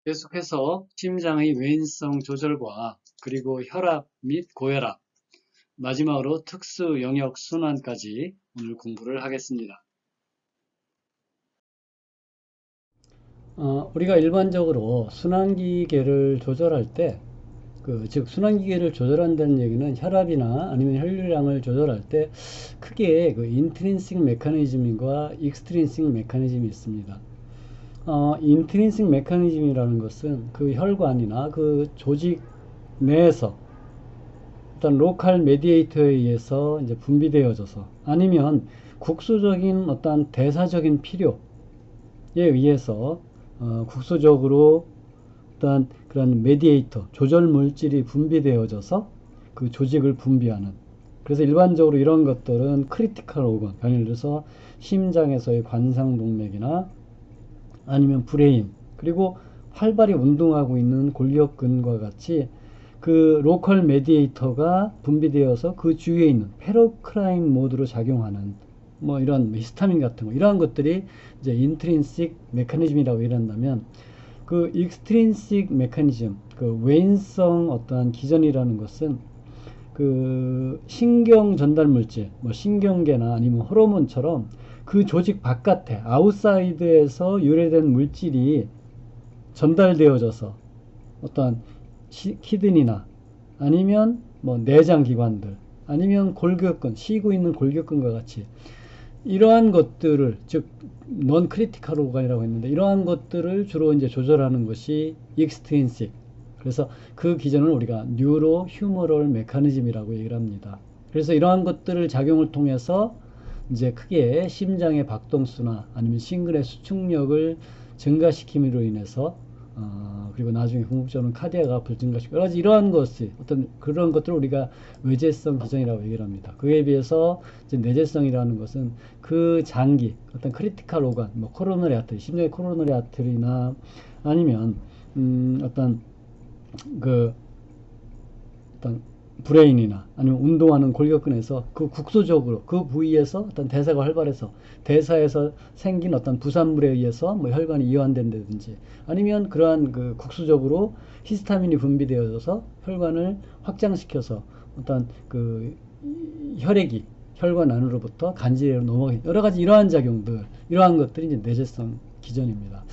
계속해서 심장의 외인성 조절과 그리고 혈압 및 고혈압, 마지막으로 특수 영역 순환까지 오늘 공부를 하겠습니다. 우리가 일반적으로 순환기계를 조절할 때, 즉 순환기계를 조절한다는 얘기는 혈압이나 아니면 혈류량을 조절할 때 크게 인트린식 메커니즘과 익스트린식 메커니즘이 있습니다. 인트린식 메커니즘이라는 것은 그 혈관이나 그 조직 내에서 어떤 로컬 메디에이터에 의해서 이제 분비되어져서 아니면 국소적인 어떤 대사적인 필요에 의해서 국소적으로 어떤 그런 메디에이터 조절 물질이 분비되어져서 그 조직을 분비하는, 그래서 일반적으로 이런 것들은 크리티컬 오건, 예를 들어서 심장에서의 관상동맥이나 아니면 브레인, 그리고 활발히 운동하고 있는 골격근과 같이 그 로컬 메디에이터가 분비되어서 그 주위에 있는 페로크라인 모드로 작용하는 뭐 이런 히스타민 같은 거, 이러한 것들이 이제 인트린식 메커니즘이라고 이른다면, 그 익스트린식 메커니즘, 그 외인성 어떠한 기전이라는 것은 그 신경 전달 물질, 뭐 신경계나 아니면 호르몬처럼 그 조직 바깥에 아웃사이드에서 유래된 물질이 전달되어져서 어떤 키드니나 아니면 뭐 내장 기관들 아니면 골격근, 쉬고 있는 골격근과 같이 이러한 것들을, 즉 non critical organ이라고 했는데, 이러한 것들을 주로 이제 조절하는 것이 extrinsic. 그래서 그 기전을 우리가 뉴로 휴머럴 메커니즘이라고 얘기를 합니다. 그래서 이러한 것들을 작용을 통해서 이제 크게 심장의 박동수나 아니면 심근의 수축력을 증가시킴으로 인해서 그리고 나중에 궁극적으로는 카디아가 아프를 증가시키고 여러 가지 이러한 것이 어떤 그런 것들을 우리가 외제성 기전이라고 얘기를 합니다. 그에 비해서 이제 내재성이라는 것은 그 장기 어떤 크리티컬 오간, 뭐 코로너리 아트리, 심장의 코로너리 아트리나 아니면 어떤 그 어떤 브레인이나 아니면 운동하는 골격근에서 그 국소적으로 그 부위에서 어떤 대사가 활발해서 대사에서 생긴 어떤 부산물에 의해서 뭐 혈관이 이완된다든지 아니면 그러한 그 국소적으로 히스타민이 분비되어져서 혈관을 확장시켜서 어떤 그 혈액이 혈관 안으로부터 간질로 넘어가는 여러 가지 이러한 작용들, 이러한 것들이 이제 내재성 기전입니다.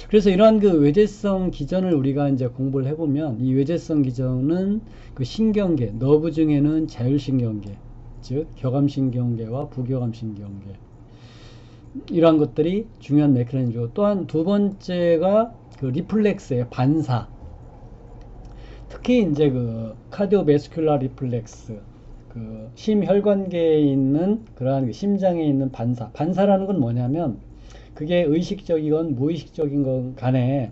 그래서 이러한 그 외제성 기전을 우리가 이제 공부를 해보면, 이 외제성 기전은 그 신경계, 너브 중에는 자율신경계, 즉 교감신경계와 부교감신경계, 이러한 것들이 중요한 메커니즘이고, 또한 두 번째가 그 리플렉스의 반사. 특히 이제 그 카디오베스큘라 리플렉스, 그 심혈관계에 있는 그러한 그 심장에 있는 반사. 반사라는 건 뭐냐면 그게 의식적이건 무의식적인 건 간에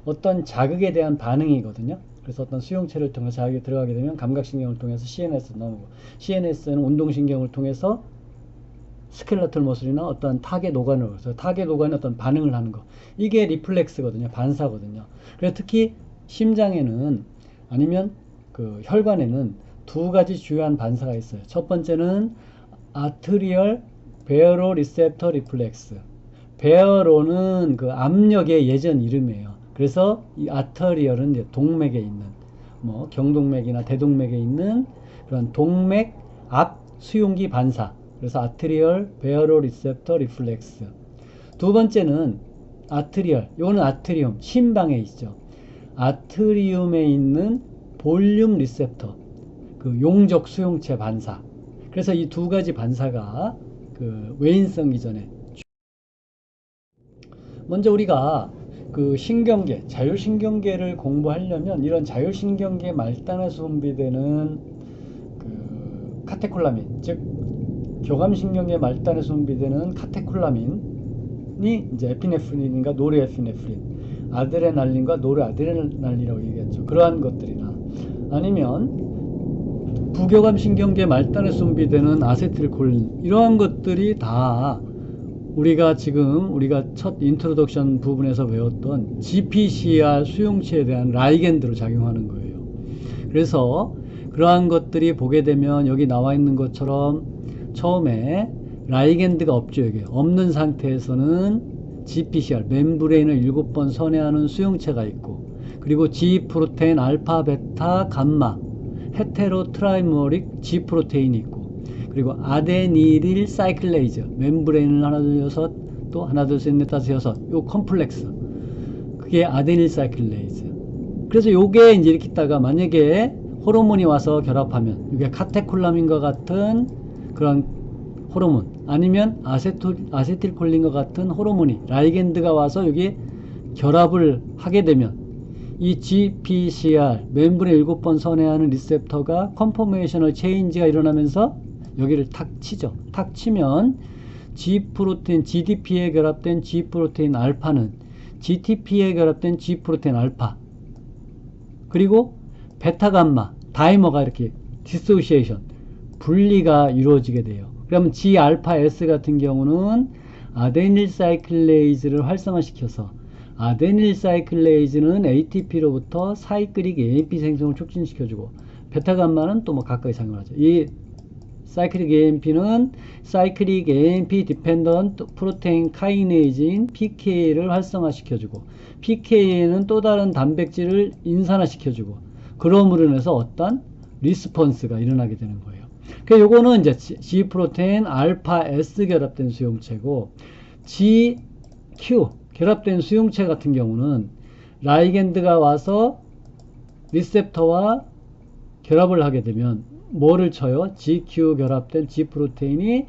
어떤 자극에 대한 반응이거든요. 그래서 어떤 수용체를 통해서 자극이 들어가게 되면 감각신경을 통해서 CNS로 넘어오고, CNS는 운동신경을 통해서 스켈레털 머슬이나 어떤 타겟 오간으로, 그래서 타겟 오간에 어떤 반응을 하는 거, 이게 리플렉스거든요. 반사거든요. 그래서 특히 심장에는 아니면 그 혈관에는 두 가지 주요한 반사가 있어요. 첫 번째는 아트리얼 베어로 리셉터 리플렉스. 베어로는 그 압력의 예전 이름이에요. 그래서 이 아터리얼은 이제 동맥에 있는, 뭐 경동맥이나 대동맥에 있는 그런 동맥 앞 수용기 반사. 그래서 아트리얼 베어로 리셉터 리플렉스. 두 번째는 아트리얼, 이거는 아트리움, 심방에 있죠. 아트리움에 있는 볼륨 리셉터, 그 용적 수용체 반사. 그래서 이 두 가지 반사가 그 외인성 기전에, 먼저 우리가 그 신경계, 자율신경계를 공부하려면 이런 자율신경계 말단에서 분비되는 그 카테콜라민, 즉 교감신경계 말단에서 분비되는 카테콜라민이 이제 에피네프린인가 노르에피네프린, 아드레날린과 노르아드레날린이라고 얘기했죠. 그러한 것들이나 아니면 부교감신경계 말단에서 분비되는 아세틸콜린, 이러한 것들이 다 우리가 첫 인트로덕션 부분에서 배웠던 GPCR 수용체에 대한 라이겐드로 작용하는 거예요. 그래서 그러한 것들이 보게 되면 여기 나와 있는 것처럼 처음에 라이겐드가 없죠. 여기 없는 상태에서는 GPCR, 멤브레인을 7번 선회하는 수용체가 있고, 그리고 G 프로테인 알파, 베타, 감마, 헤테로 트라이머릭 G 프로테인이 있고, 그리고 아데니릴 사이클레이즈, 멤브레인을 하나 둘 여섯, 또 하나 둘 셋 넷 다섯 여섯, 요 컴플렉스, 그게 아데니릴 사이클레이즈. 그래서 요게 이제 이렇게 있다가 만약에 호르몬이 와서 결합하면, 이게 카테콜라민과 같은 그런 호르몬, 아니면 아세틸콜린과 같은 호르몬이, 라이겐드가 와서 여기 결합을 하게 되면 이 GPCR, 멤브레인 7번 선회하는 리셉터가 컨포메이셔널 체인지가 일어나면서 여기를 탁 치죠. 탁 치면 G 프로테인, GDP에 결합된 G 프로테인 알파는 GTP에 결합된 G 프로테인 알파, 그리고 베타 감마, 다이머가 이렇게 디소시에이션, 분리가 이루어지게 돼요. 그러면 G 알파 S 같은 경우는 아데닐 사이클레이즈를 활성화시켜서, 아데닐 사이클레이즈는 ATP로부터 사이클릭 AMP 생성을 촉진시켜주고, 베타 감마는 또 뭐 가까이 작용하죠. 이 사이클릭 AMP는 사이클릭 AMP 디펜던트 프로테인 카이네이즈인 PK를 활성화시켜주고, PK는 또 다른 단백질을 인산화시켜주고, 그럼으로 인해서 어떤 리스폰스가 일어나게 되는 거예요. 그러니까 요거는 이제 G 프로테인 알파 S 결합된 수용체고, GQ 결합된 수용체 같은 경우는 라이겐드가 와서 리셉터와 결합을 하게 되면 뭐를 쳐요? GQ 결합된 G 프로테인이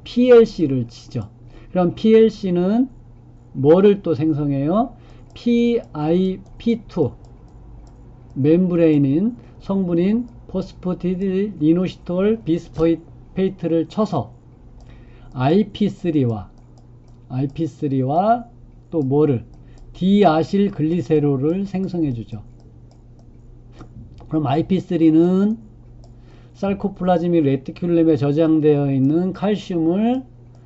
PLC를 치죠. 그럼 PLC는 뭐를 또 생성해요? PIP2 멤브레인인 성분인 포스포티드 리노시톨 비스페이트를 쳐서 IP3와 또 뭐를 디아실 글리세롤을 생성해 주죠. 그럼 IP3는 살코플라즈믹 레티큘럼에 저장되어 있는 칼슘을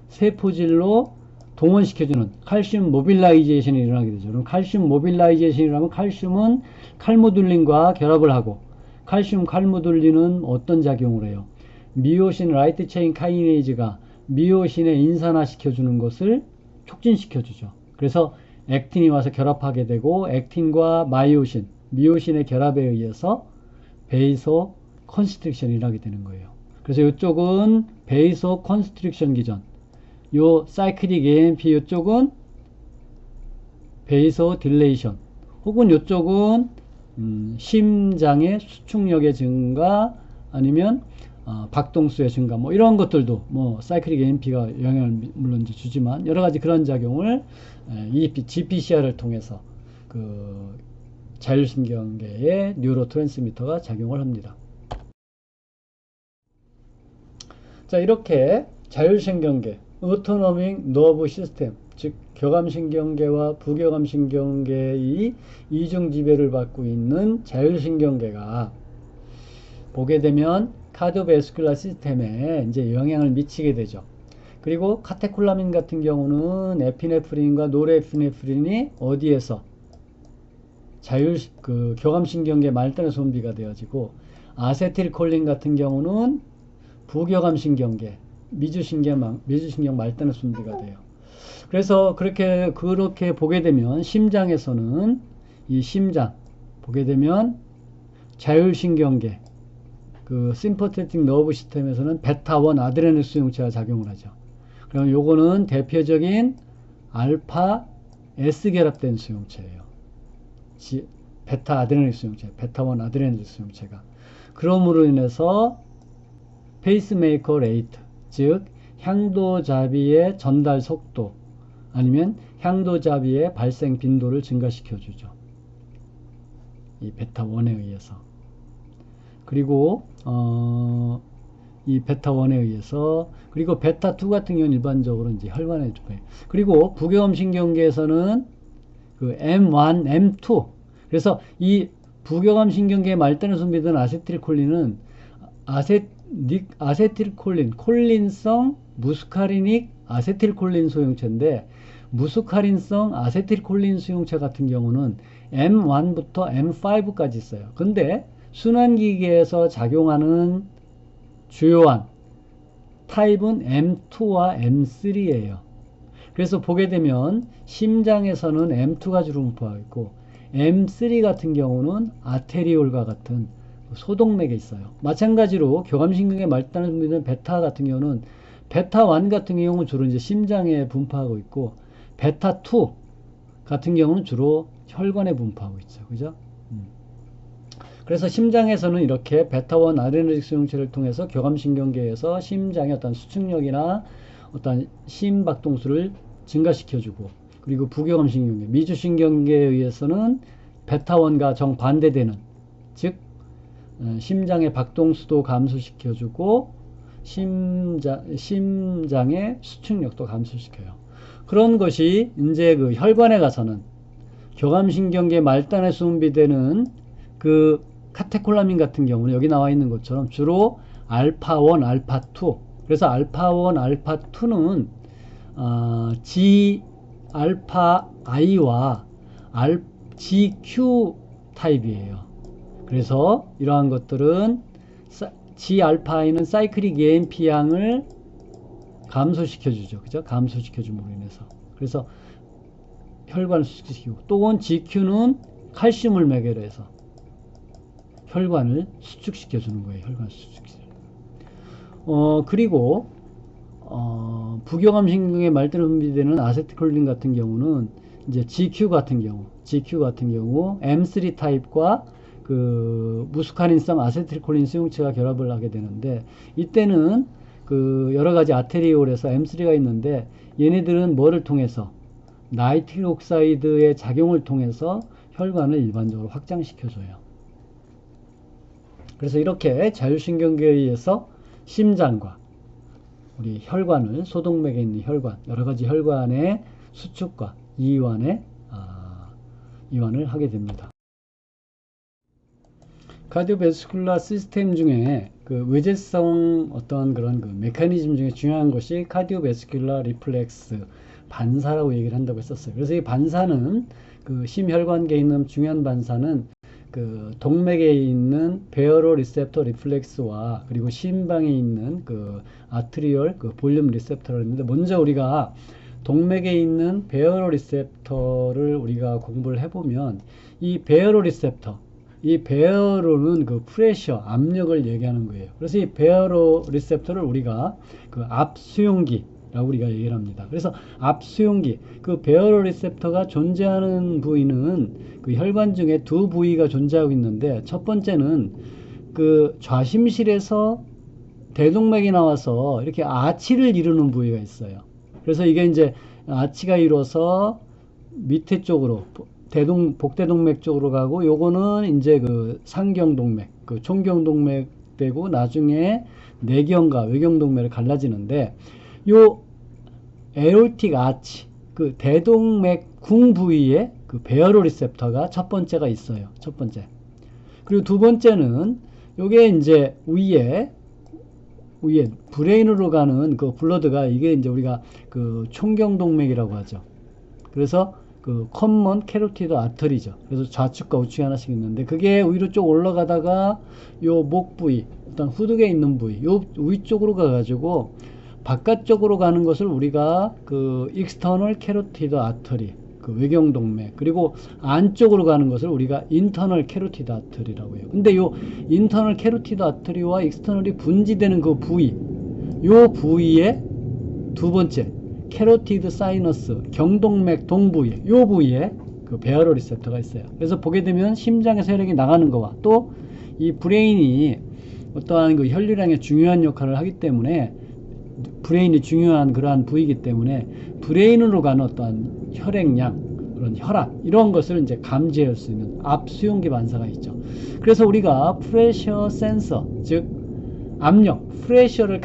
세포질로 동원시켜주는 칼슘 모빌라이제이션이 일어나게 되죠. 그럼 칼슘 모빌라이제이션이라면 칼슘은 칼모듈린과 결합을 하고, 칼슘 칼모듈린은 어떤 작용을 해요? 미오신 라이트 체인 카이네이즈가 미오신에 인산화시켜주는 것을 촉진시켜주죠. 그래서 액틴이 와서 결합하게 되고, 액틴과 마이오신, 미오신의 결합에 의해서 베이소 컨스트릭션이 일어나게 되는 거예요. 그래서 이쪽은 베이소 컨스트릭션 기전, 요 사이클릭 AMP 이쪽은 베이소 딜레이션, 혹은 이쪽은 심장의 수축력의 증가, 아니면 박동수의 증가, 뭐 이런 것들도 뭐 사이클릭 AMP가 영향을 물론 주지만 여러 가지 그런 작용을 이 GPCR을 통해서 그 자율신경계의 뉴로트랜스미터가 작용을 합니다. 자, 이렇게 자율신경계, 오토노믹 너브 시스템, 즉 교감신경계와 부교감신경계의 이중 지배를 받고 있는 자율신경계가 보게 되면 카디오베스큘라 시스템에 이제 영향을 미치게 되죠. 그리고 카테콜라민 같은 경우는 에피네프린과 노르에피네프린이 어디에서 교감신경계 말단에 손비가 되어지고, 아세틸콜린 같은 경우는 부교감신경계 미주신경 말단에 손비가 돼요. 그래서 그렇게 보게 되면 심장에서는 이 심장 보게 되면 자율신경계 그 심퍼테틱 너브 시스템에서는 베타1 아드레날 수용체가 작용을 하죠. 그럼 요거는 대표적인 알파 S 결합된 수용체예요. 베타 아드레날 수용체, 베타1 아드레날 수용체가. 그럼으로 인해서 페이스메이커 레이트, 즉 향도잡이의 전달 속도, 아니면 향도잡이의 발생 빈도를 증가시켜 주죠. 이 베타1에 의해서. 그리고 이 베타1에 의해서, 그리고 베타2 같은 경우는 일반적으로 이제 혈관에 줍어요. 그리고 부교감신경계에서는 그 M1, M2. 그래서 이 부교감신경계 말단에 손비된 아세틸콜린은 아세틸콜린, 콜린성 무스카리닉 아세틸콜린 소용체인데, 무스카린성 아세틸콜린 수용체 같은 경우는 M1부터 M5까지 있어요. 근데 순환기계에서 작용하는 주요한 타입은 M2와 M3예요. 그래서 보게 되면 심장에서는 M2가 주로 분포하고 있고 M3 같은 경우는 아테리올과 같은 소동맥에 있어요. 마찬가지로 교감신경의 말단을 분비되는 베타 같은 경우는 베타1 같은 경우는 주로 이제 심장에 분포하고 있고 베타2 같은 경우는 주로 혈관에 분포하고 있죠. 그죠? 그래서 심장에서는 이렇게 베타1 아드레너직 수용체를 통해서 교감신경계에서 심장의 어떤 수축력이나 어떤 심박동수를 증가시켜주고, 그리고 부교감신경계, 미주신경계에 의해서는 베타1과 정반대되는, 즉 심장의 박동수도 감소시켜주고 심장의 수축력도 감소시켜요. 그런 것이 이제 그 혈관에 가서는 교감신경계 말단에서 분비되는 그 카테콜라민 같은 경우는 여기 나와 있는 것처럼 주로 알파1, 알파2. 그래서 알파1, 알파2는 G 알파 I와 GQ 타입이에요. 그래서 이러한 것들은 G 알파 I는 사이클릭 AMP 양을 감소시켜주죠. 그죠? 감소시켜줌으로 인해서. 그래서 혈관을 수축시키고, 또한 GQ는 칼슘을 매개로 해서 혈관을 수축시켜주는 거예요. 혈관 수축시켜. 그리고 부교감신경의 말대로 분비되는 아세틸콜린 같은 경우는 이제 GQ 같은 경우 M3 타입과 그 무스카린성 아세틸콜린 수용체가 결합을 하게 되는데, 이때는 그 여러 가지 아테리올에서 M3가 있는데 얘네들은 뭐를 통해서 나이트릭 옥사이드의 작용을 통해서 혈관을 일반적으로 확장시켜줘요. 그래서 이렇게 자율신경계에 의해서 심장과 우리 혈관을, 소동맥에 있는 혈관, 여러 가지 혈관의 수축과 이완을 하게 됩니다. 카디오베스쿨라 시스템 중에 그 외제성 어떤 그런 그 메커니즘 중에 중요한 것이 카디오베스쿨라 리플렉스 반사라고 얘기를 한다고 했었어요. 그래서 이 반사는 그 심혈관계에 있는 중요한 반사는 그 동맥에 있는 베어로 리셉터 리플렉스와 그리고 심방에 있는 그 아트리얼 그 볼륨 리셉터를 했는데, 먼저 우리가 동맥에 있는 베어로 리셉터를 우리가 공부를 해보면 이 베어로 리셉터, 이 베어로는 그 프레셔, 압력을 얘기하는 거예요. 그래서 이 베어로 리셉터를 우리가 그 압수용기라고 우리가 얘기를 합니다. 그래서 압수용기, 그 베어로 리셉터가 존재하는 부위는 그 혈관 중에 두 부위가 존재하고 있는데, 첫 번째는 그 좌심실에서 대동맥이 나와서 이렇게 아치를 이루는 부위가 있어요. 그래서 이게 이제 아치가 이루어서 밑에 쪽으로 복대동맥 쪽으로 가고, 요거는 이제 그 상경동맥, 그 총경동맥 되고 나중에 내경과 외경동맥을 갈라지는데, 요 에올틱 아치, 그 대동맥 궁 부위에 그 베어로 리셉터가 첫 번째가 있어요. 첫 번째. 그리고 두 번째는 요게 이제 위에 브레인으로 가는 그 블러드가, 이게 이제 우리가 그 총경동맥이라고 하죠. 그래서 그 커먼 캐로티드 아터리죠. 그래서 좌측과 우측에 하나씩 있는데, 그게 위로 쭉 올라가다가 요 목 부위, 일단 후두에 있는 부위, 요 위쪽으로 가가지고 바깥쪽으로 가는 것을 우리가 그 익스터널 캐로티드 아터리, 그 외경동맥, 그리고 안쪽으로 가는 것을 우리가 인터널 캐로티드 아터리라고 해요. 근데 요 인터널 캐로티드 아터리와 익스터널이 분지되는 그 부위, 요 부위에 두 번째 캐로티드 사이너스, 경동맥 동부위에, 요 부위에 그 베어로 리셉터가 있어요. 그래서 보게 되면 심장에서 혈액이 나가는 거와 또 이 브레인이 어떠한 그 혈류량에 중요한 역할을 하기 때문에, 브레인이 중요한 그러한 부위이기 때문에 브레인으로 가는 어떠한 혈액량, 그런 혈압, 이런 것을 이제 감지할 수 있는 압수용기 반사가 있죠. 그래서 우리가 프레셔 센서, 즉 압력, 프레셔를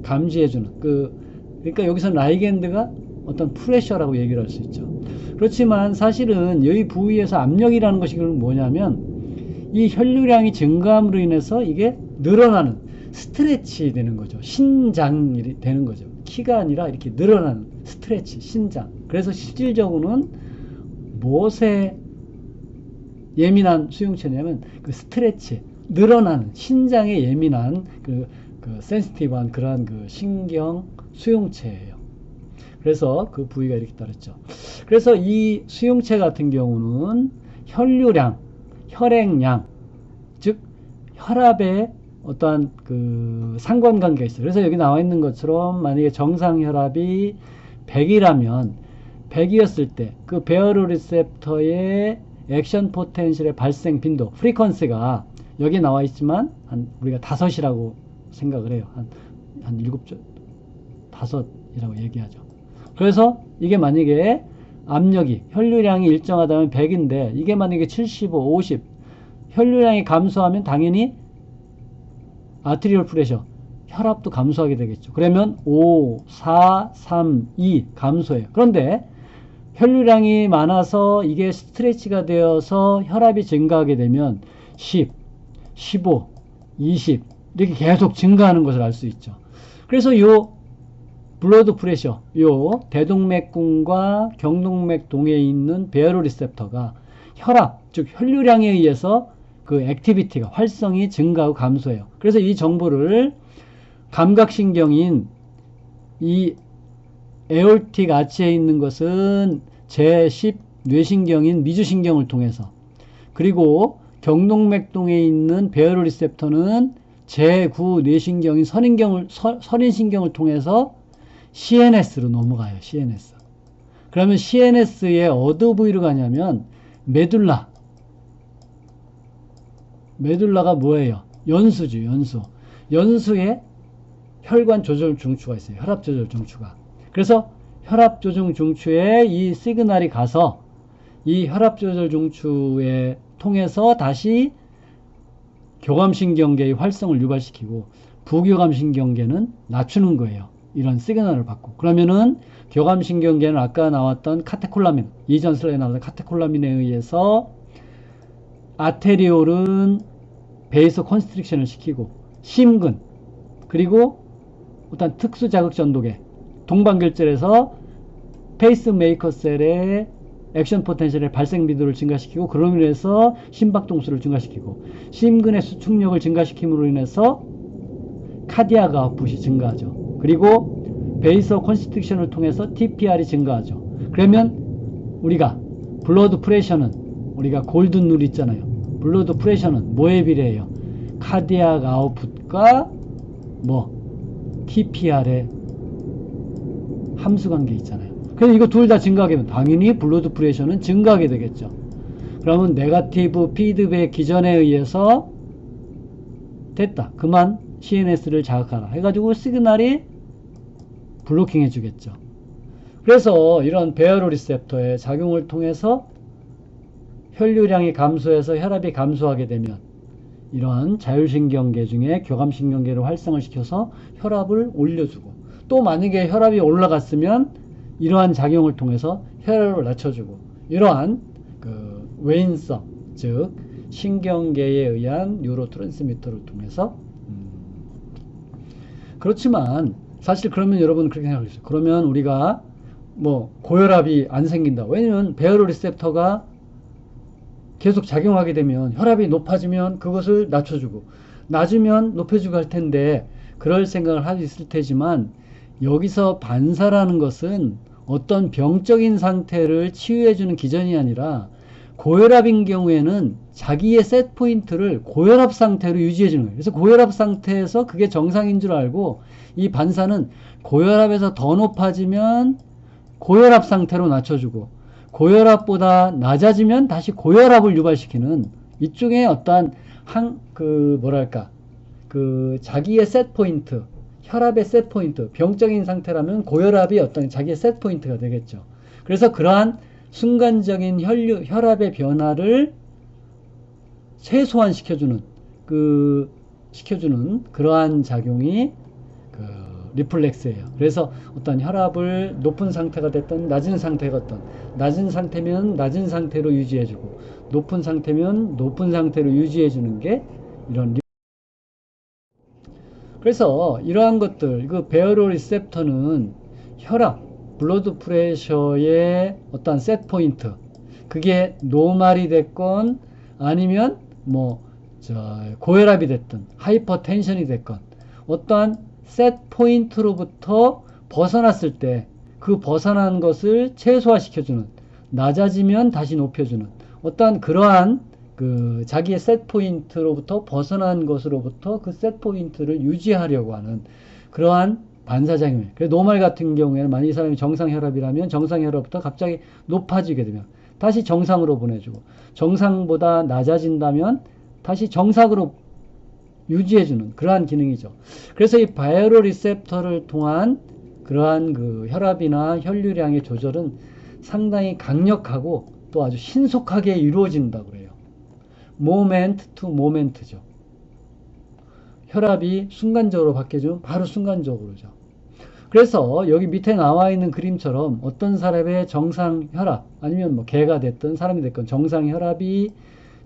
감지해주는 그러니까 여기서 라이겐드가 어떤 프레셔라고 얘기를 할 수 있죠. 그렇지만 사실은 여기 부위에서 압력이라는 것이 뭐냐면, 이 혈류량이 증가함으로 인해서 이게 늘어나는, 스트레치 되는 거죠. 신장이 되는 거죠. 키가 아니라 이렇게 늘어나는 스트레치, 신장. 그래서 실질적으로는 무엇에 예민한 수용체냐면 그 스트레치, 늘어나는 신장에 예민한 그 센시티브한 그러한 그 신경 수용체예요. 그래서 그 부위가 이렇게 따랐죠. 그래서 이 수용체 같은 경우는 혈류량, 혈액량, 즉 혈압에 어떠한 그 상관관계가 있어요. 그래서 여기 나와 있는 것처럼 만약에 정상 혈압이 100이라면 100이었을 때 그 베어로 리셉터의 액션 포텐셜의 발생 빈도, 프리퀀시가 여기 나와 있지만 한 우리가 5이라고 생각을 해요. 한 7조, 5이라고 얘기하죠. 그래서 이게 만약에 압력이, 혈류량이 일정하다면 100인데 이게 만약에 75, 50 혈류량이 감소하면 당연히 아트리얼 프레셔, 혈압도 감소하게 되겠죠. 그러면 5, 4, 3, 2 감소해요. 그런데 혈류량이 많아서 이게 스트레치가 되어서 혈압이 증가하게 되면 10, 15, 20 이렇게 계속 증가하는 것을 알 수 있죠. 그래서 요 블러드 프레셔, 요 대동맥군과 경동맥 동에 있는 베어로 리셉터가 혈압, 즉 혈류량에 의해서 그 액티비티가, 활성이 증가하고 감소해요. 그래서 이 정보를 감각신경인 이 에올틱 아치에 있는 것은 제10 뇌신경인 미주신경을 통해서, 그리고 경동맥동에 있는 베어로 리셉터는 제9 뇌신경인 선인신경을 통해서 CNS로 넘어가요. CNS. 그러면 CNS에 어느 부위로 가냐면 메둘라가 뭐예요? 연수죠. 연수에 혈관 조절 중추가 있어요. 혈압 조절 중추가. 그래서 혈압 조절 중추에 이 시그널이 가서 이 혈압 조절 중추에 통해서 다시 교감신경계의 활성을 유발시키고 부교감신경계는 낮추는 거예요. 이런 시그널을 받고. 그러면은 교감신경계는 아까 나왔던 카테콜라민, 이전 슬라이드에 나왔던 카테콜라민에 의해서 아테리올은 베이서 컨스트릭션을 시키고 심근, 그리고 어떤 특수 자극 전도계, 동반결절에서 페이스메이커 셀의 액션 포텐셜의 발생 빈도를 증가시키고 그로 인해서 심박동수를 증가시키고 심근의 수축력을 증가시킴으로 인해서 카디아크 아웃풋이 증가하죠. 그리고 베이서 컨스트릭션을 통해서 TPR이 증가하죠. 그러면 우리가 블러드 프레셔는 우리가 골든 룰 있잖아요. 블러드 프레셔는 뭐에 비례해요? 카디아크 아웃풋과 TPR의 함수관계 있잖아요. 그래서 이거 둘 다 증가하게 되면 당연히 블러드 프레셔는 증가하게 되겠죠. 그러면 네거티브 피드백 기전에 의해서 됐다, 그만 CNS를 자극하라 해가지고 시그널이 블로킹 해주겠죠. 그래서 이런 베어로 리셉터의 작용을 통해서 혈류량이 감소해서 혈압이 감소하게 되면 이러한 자율신경계 중에 교감신경계를 활성을 시켜서 혈압을 올려주고, 또 만약에 혈압이 올라갔으면 이러한 작용을 통해서 혈압을 낮춰주고, 이러한 그 외인성, 즉 신경계에 의한 뉴로트랜스미터를 통해서 그렇지만 사실 그러면 여러분 그렇게 생각하겠어요. 그러면 우리가 고혈압이 안 생긴다. 왜냐면 베어로 리셉터가 계속 작용하게 되면 혈압이 높아지면 그것을 낮춰주고 낮으면 높여주고 할 텐데 그럴 생각을 할 수 있을 테지만, 여기서 반사라는 것은 어떤 병적인 상태를 치유해주는 기전이 아니라 고혈압인 경우에는 자기의 셋 포인트를 고혈압 상태로 유지해주는 거예요. 그래서 고혈압 상태에서 그게 정상인 줄 알고 이 반사는 고혈압에서 더 높아지면 고혈압 상태로 낮춰주고 고혈압보다 낮아지면 다시 고혈압을 유발시키는 이쪽에 어떠한 자기의 set 포인트, 혈압의 셋 포인트, 병적인 상태라면 고혈압이 어떤 자기의 셋 포인트가 되겠죠. 그래서 그러한 순간적인 혈압의 변화를 최소한 시켜주는 그러한 작용이 리플렉스예요. 그래서 어떤 혈압을 높은 상태가 됐든 낮은 상태가 됐든 낮은 상태면 낮은 상태로 유지해주고 높은 상태면 높은 상태로 유지해주는 게 이런 그래서 이러한 것들, 베어로 리셉터는 혈압, 블러드 프레셔의 어떤 셋 포인트, 그게 노멀이 됐건 아니면 고혈압이 됐든 하이퍼텐션이 됐건 어떠한 셋 포인트로부터 벗어났을 때 그 벗어난 것을 최소화시켜주는, 낮아지면 다시 높여주는 어떠한 그러한 그 자기의 셋 포인트로부터 벗어난 것으로부터 그 셋 포인트를 유지하려고 하는 그러한 반사작용이에요. 그래서 노말 같은 경우에는 만약 이 사람이 정상혈압이라면 정상혈압부터 갑자기 높아지게 되면 다시 정상으로 보내주고, 정상보다 낮아진다면 다시 정상으로 유지해주는 그러한 기능이죠. 그래서 이 바이오 리셉터를 통한 그러한 그 혈압이나 혈류량의 조절은 상당히 강력하고 또 아주 신속하게 이루어진다고 그래요. 모멘트 투 모멘트죠. 혈압이 순간적으로 바뀌어지면 바로 순간적으로죠. 그래서 여기 밑에 나와 있는 그림처럼 어떤 사람의 정상 혈압, 아니면 뭐 개가 됐든 사람이 됐건 정상 혈압이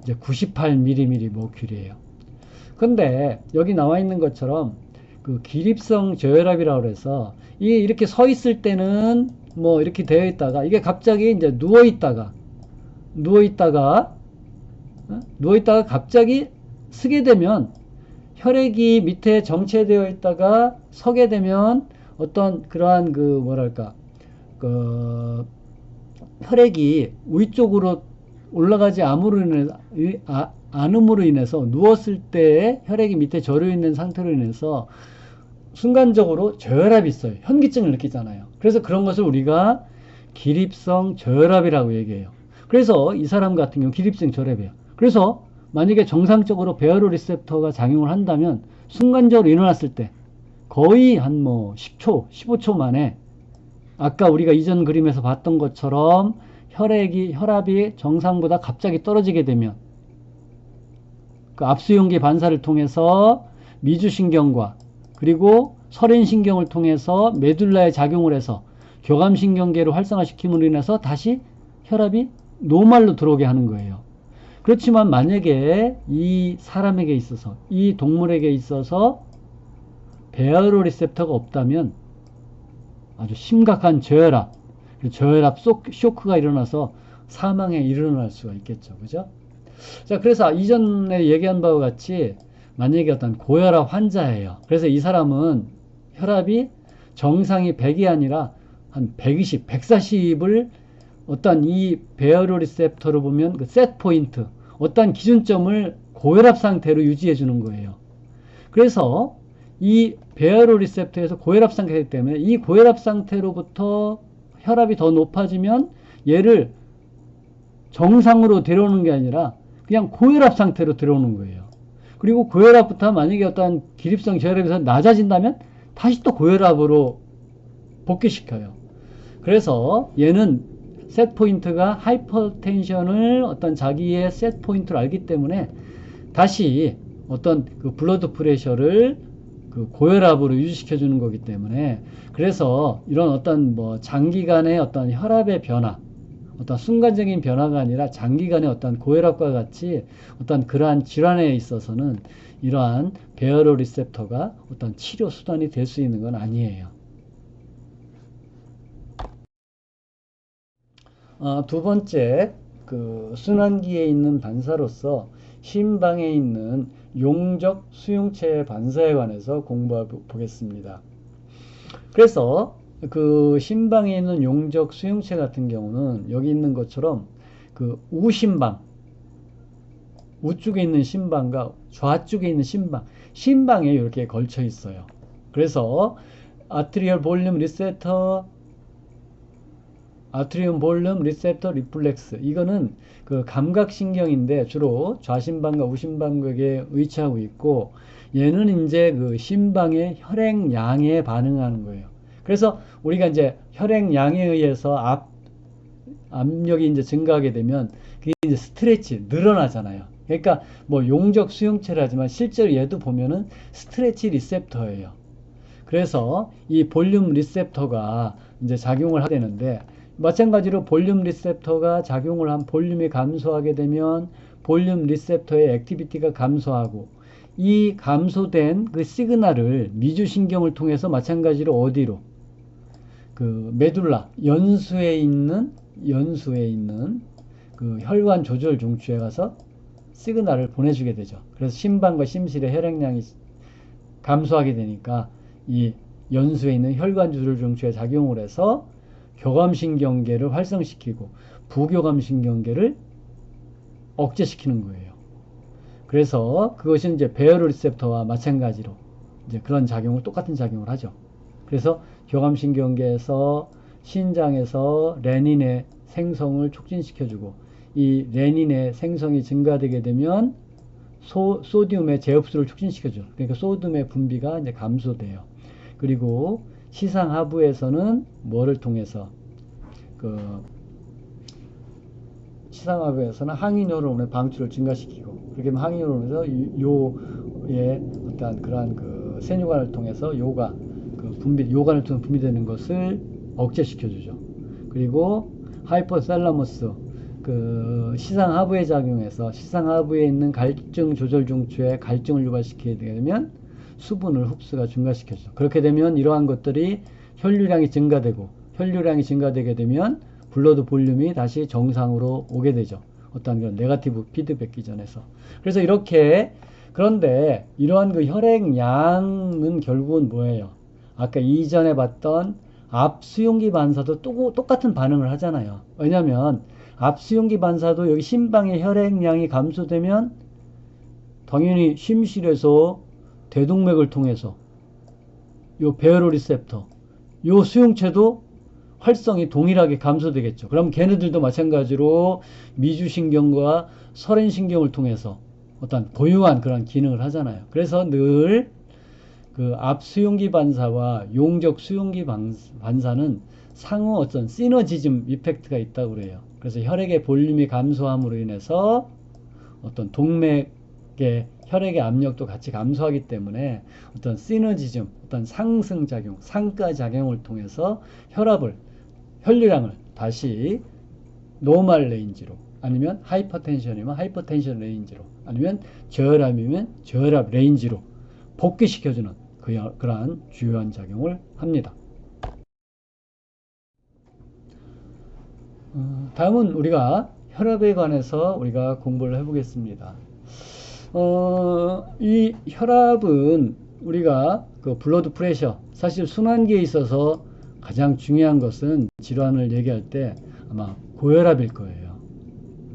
이제 98mmHg이에요. 근데 여기 나와 있는 것처럼 그 기립성 저혈압이라고 해서 이게 이렇게 서 있을 때는 뭐 이렇게 되어 있다가 이게 갑자기 이제 누워 있다가 갑자기 쓰게 되면 혈액이 밑에 정체되어 있다가 서게 되면 어떤 그러한 그 뭐랄까 그 혈액이 위쪽으로 올라가지 않음으로 인해서 누웠을 때 혈액이 밑에 절여 있는 상태로 인해서 순간적으로 저혈압이 있어요. 현기증을 느끼잖아요. 그래서 그런 것을 우리가 기립성 저혈압이라고 얘기해요. 그래서 이 사람 같은 경우 기립성 저혈압이에요. 그래서 만약에 정상적으로 베어로 리셉터가 작용을 한다면 순간적으로 일어났을 때 거의 한 뭐 10초, 15초 만에 아까 우리가 이전 그림에서 봤던 것처럼 혈압이 정상보다 갑자기 떨어지게 되면 그 압수용기 반사를 통해서 미주신경과 그리고 설인신경을 통해서 메둘라에 작용을 해서 교감신경계를 활성화시킴으로 인해서 다시 혈압이 노멀로 들어오게 하는 거예요. 그렇지만 만약에 이 사람에게 있어서, 이 동물에게 있어서 베어로 리셉터가 없다면 아주 심각한 저혈압 쇼크가 일어나서 사망에 일어날 수가 있겠죠. 그죠? 자, 그래서 이전에 얘기한 바와 같이 만약에 어떤 고혈압 환자예요. 그래서 이 사람은 혈압이 정상이 100이 아니라 한 120, 140을 어떤 이 베어로 리셉터로 보면 그 셋 포인트, 어떤 기준점을 고혈압 상태로 유지해 주는 거예요. 그래서 이 베어로 리셉터에서 고혈압 상태이기 때문에 이 고혈압 상태로부터 혈압이 더 높아지면 얘를 정상으로 데려오는 게 아니라 그냥 고혈압 상태로 들어오는 거예요. 그리고 고혈압부터 만약에 어떤 기립성 저혈압에서 낮아진다면 다시 또 고혈압으로 복귀시켜요. 그래서 얘는 셋 포인트가 하이퍼텐션을 어떤 자기의 셋 포인트를 알기 때문에 다시 어떤 그 블러드 프레셔를 그 고혈압으로 유지시켜 주는 거기 때문에, 그래서 이런 어떤 뭐 장기간의 어떤 혈압의 변화, 어떤 순간적인 변화가 아니라 장기간의 어떤 고혈압과 같이 어떤 그러한 질환에 있어서는 이러한 베어로 리셉터가 어떤 치료 수단이 될 수 있는 건 아니에요. 두 번째, 그 순환기에 있는 반사로서 심방에 있는 용적 수용체 반사에 관해서 공부해 보겠습니다. 그래서 그 심방에 있는 용적 수용체 같은 경우는 여기 있는 것처럼 그 우심방, 우쪽에 있는 심방과 좌쪽에 있는 심방에 이렇게 걸쳐 있어요. 그래서 아트리얼 볼륨 리셉터 리플렉스, 이거는 그 감각신경인데 주로 좌심방과 우심방벽에 위치하고 있고, 얘는 이제 그 심방의 혈액량에 반응하는 거예요. 그래서 우리가 이제 혈액량에 의해서 압력이 이제 증가하게 되면 그게 이제 스트레치 늘어나잖아요. 그러니까 뭐 용적 수용체라지만 실제로 얘도 보면은 스트레치 리셉터예요. 그래서 이 볼륨 리셉터가 이제 작용을 하게 되는데, 마찬가지로 볼륨 리셉터가 작용을 한 볼륨이 감소하게 되면 볼륨 리셉터의 액티비티가 감소하고, 이 감소된 그 시그널을 미주신경을 통해서 마찬가지로 어디로, 그 메둘라 연수에 있는 그 혈관 조절 중추에 가서 시그널을 보내주게 되죠. 그래서 심방과 심실의 혈액량이 감소하게 되니까 이 연수에 있는 혈관 조절 중추에 작용을 해서 교감신경계를 활성시키고 부교감신경계를 억제시키는 거예요. 그래서 그것이 이제 배열 리셉터와 마찬가지로 이제 그런 작용을 똑같은 작용을 하죠. 그래서 교감신경계에서 신장에서 레닌의 생성을 촉진시켜주고 이 레닌의 생성이 증가되게 되면 소디움의 재흡수를 촉진시켜줘. 그러니까 소디움의 분비가 이제 감소돼요. 그리고 시상하부에서는 뭐를 통해서 시상하부에서는 항이뉴론의 방출을 증가시키고 그렇게 하면 항이뉴론에서 요의 어떤 그러한 세뇨관을 통해서 요관을 통해 분비되는 것을 억제시켜주죠. 그리고 하이포살라무스 시상하부에 작용해서 시상하부에 있는 갈증 조절 중추에 갈증을 유발시키게 되면 수분을 흡수가 증가시켜줘. 그렇게 되면 이러한 것들이 혈류량이 증가되게 되면 블러드 볼륨이 다시 정상으로 오게 되죠. 어떤 그런 네거티브 피드백 기전에서. 그래서 그런데 이러한 혈액량은 결국은 뭐예요? 아까 이전에 봤던 앞수용기 반사도 똑같은 반응을 하잖아요. 왜냐면 앞수용기 반사도 여기 심방의 혈액량이 감소되면 당연히 심실에서 대동맥을 통해서 요 베어로 리셉터 요 수용체도 활성이 동일하게 감소되겠죠. 그럼 걔네들도 마찬가지로 미주신경과 설행신경을 통해서 어떤 고유한 그런 기능을 하잖아요. 그래서 늘 앞수용기 반사와 용적 수용기 반사는 상호 어떤 시너지즘 이펙트가 있다고 그래요. 그래서 혈액의 볼륨이 감소함으로 인해서 어떤 동맥의 혈액의 압력도 같이 감소하기 때문에 어떤 시너지즘, 어떤 상승작용, 상가작용을 통해서 혈류량을 다시 노멀 레인지로 아니면 하이퍼텐션이면 하이퍼텐션 레인지로 아니면 저혈압이면 저혈압 레인지로 복귀시켜주는 그러한 주요한 작용을 합니다. 다음은 우리가 혈압에 관해서 우리가 공부를 해보겠습니다. 이 혈압은 우리가 블러드 프레셔, 사실 순환기에 있어서 가장 중요한 것은 질환을 얘기할 때 아마 고혈압일 거예요.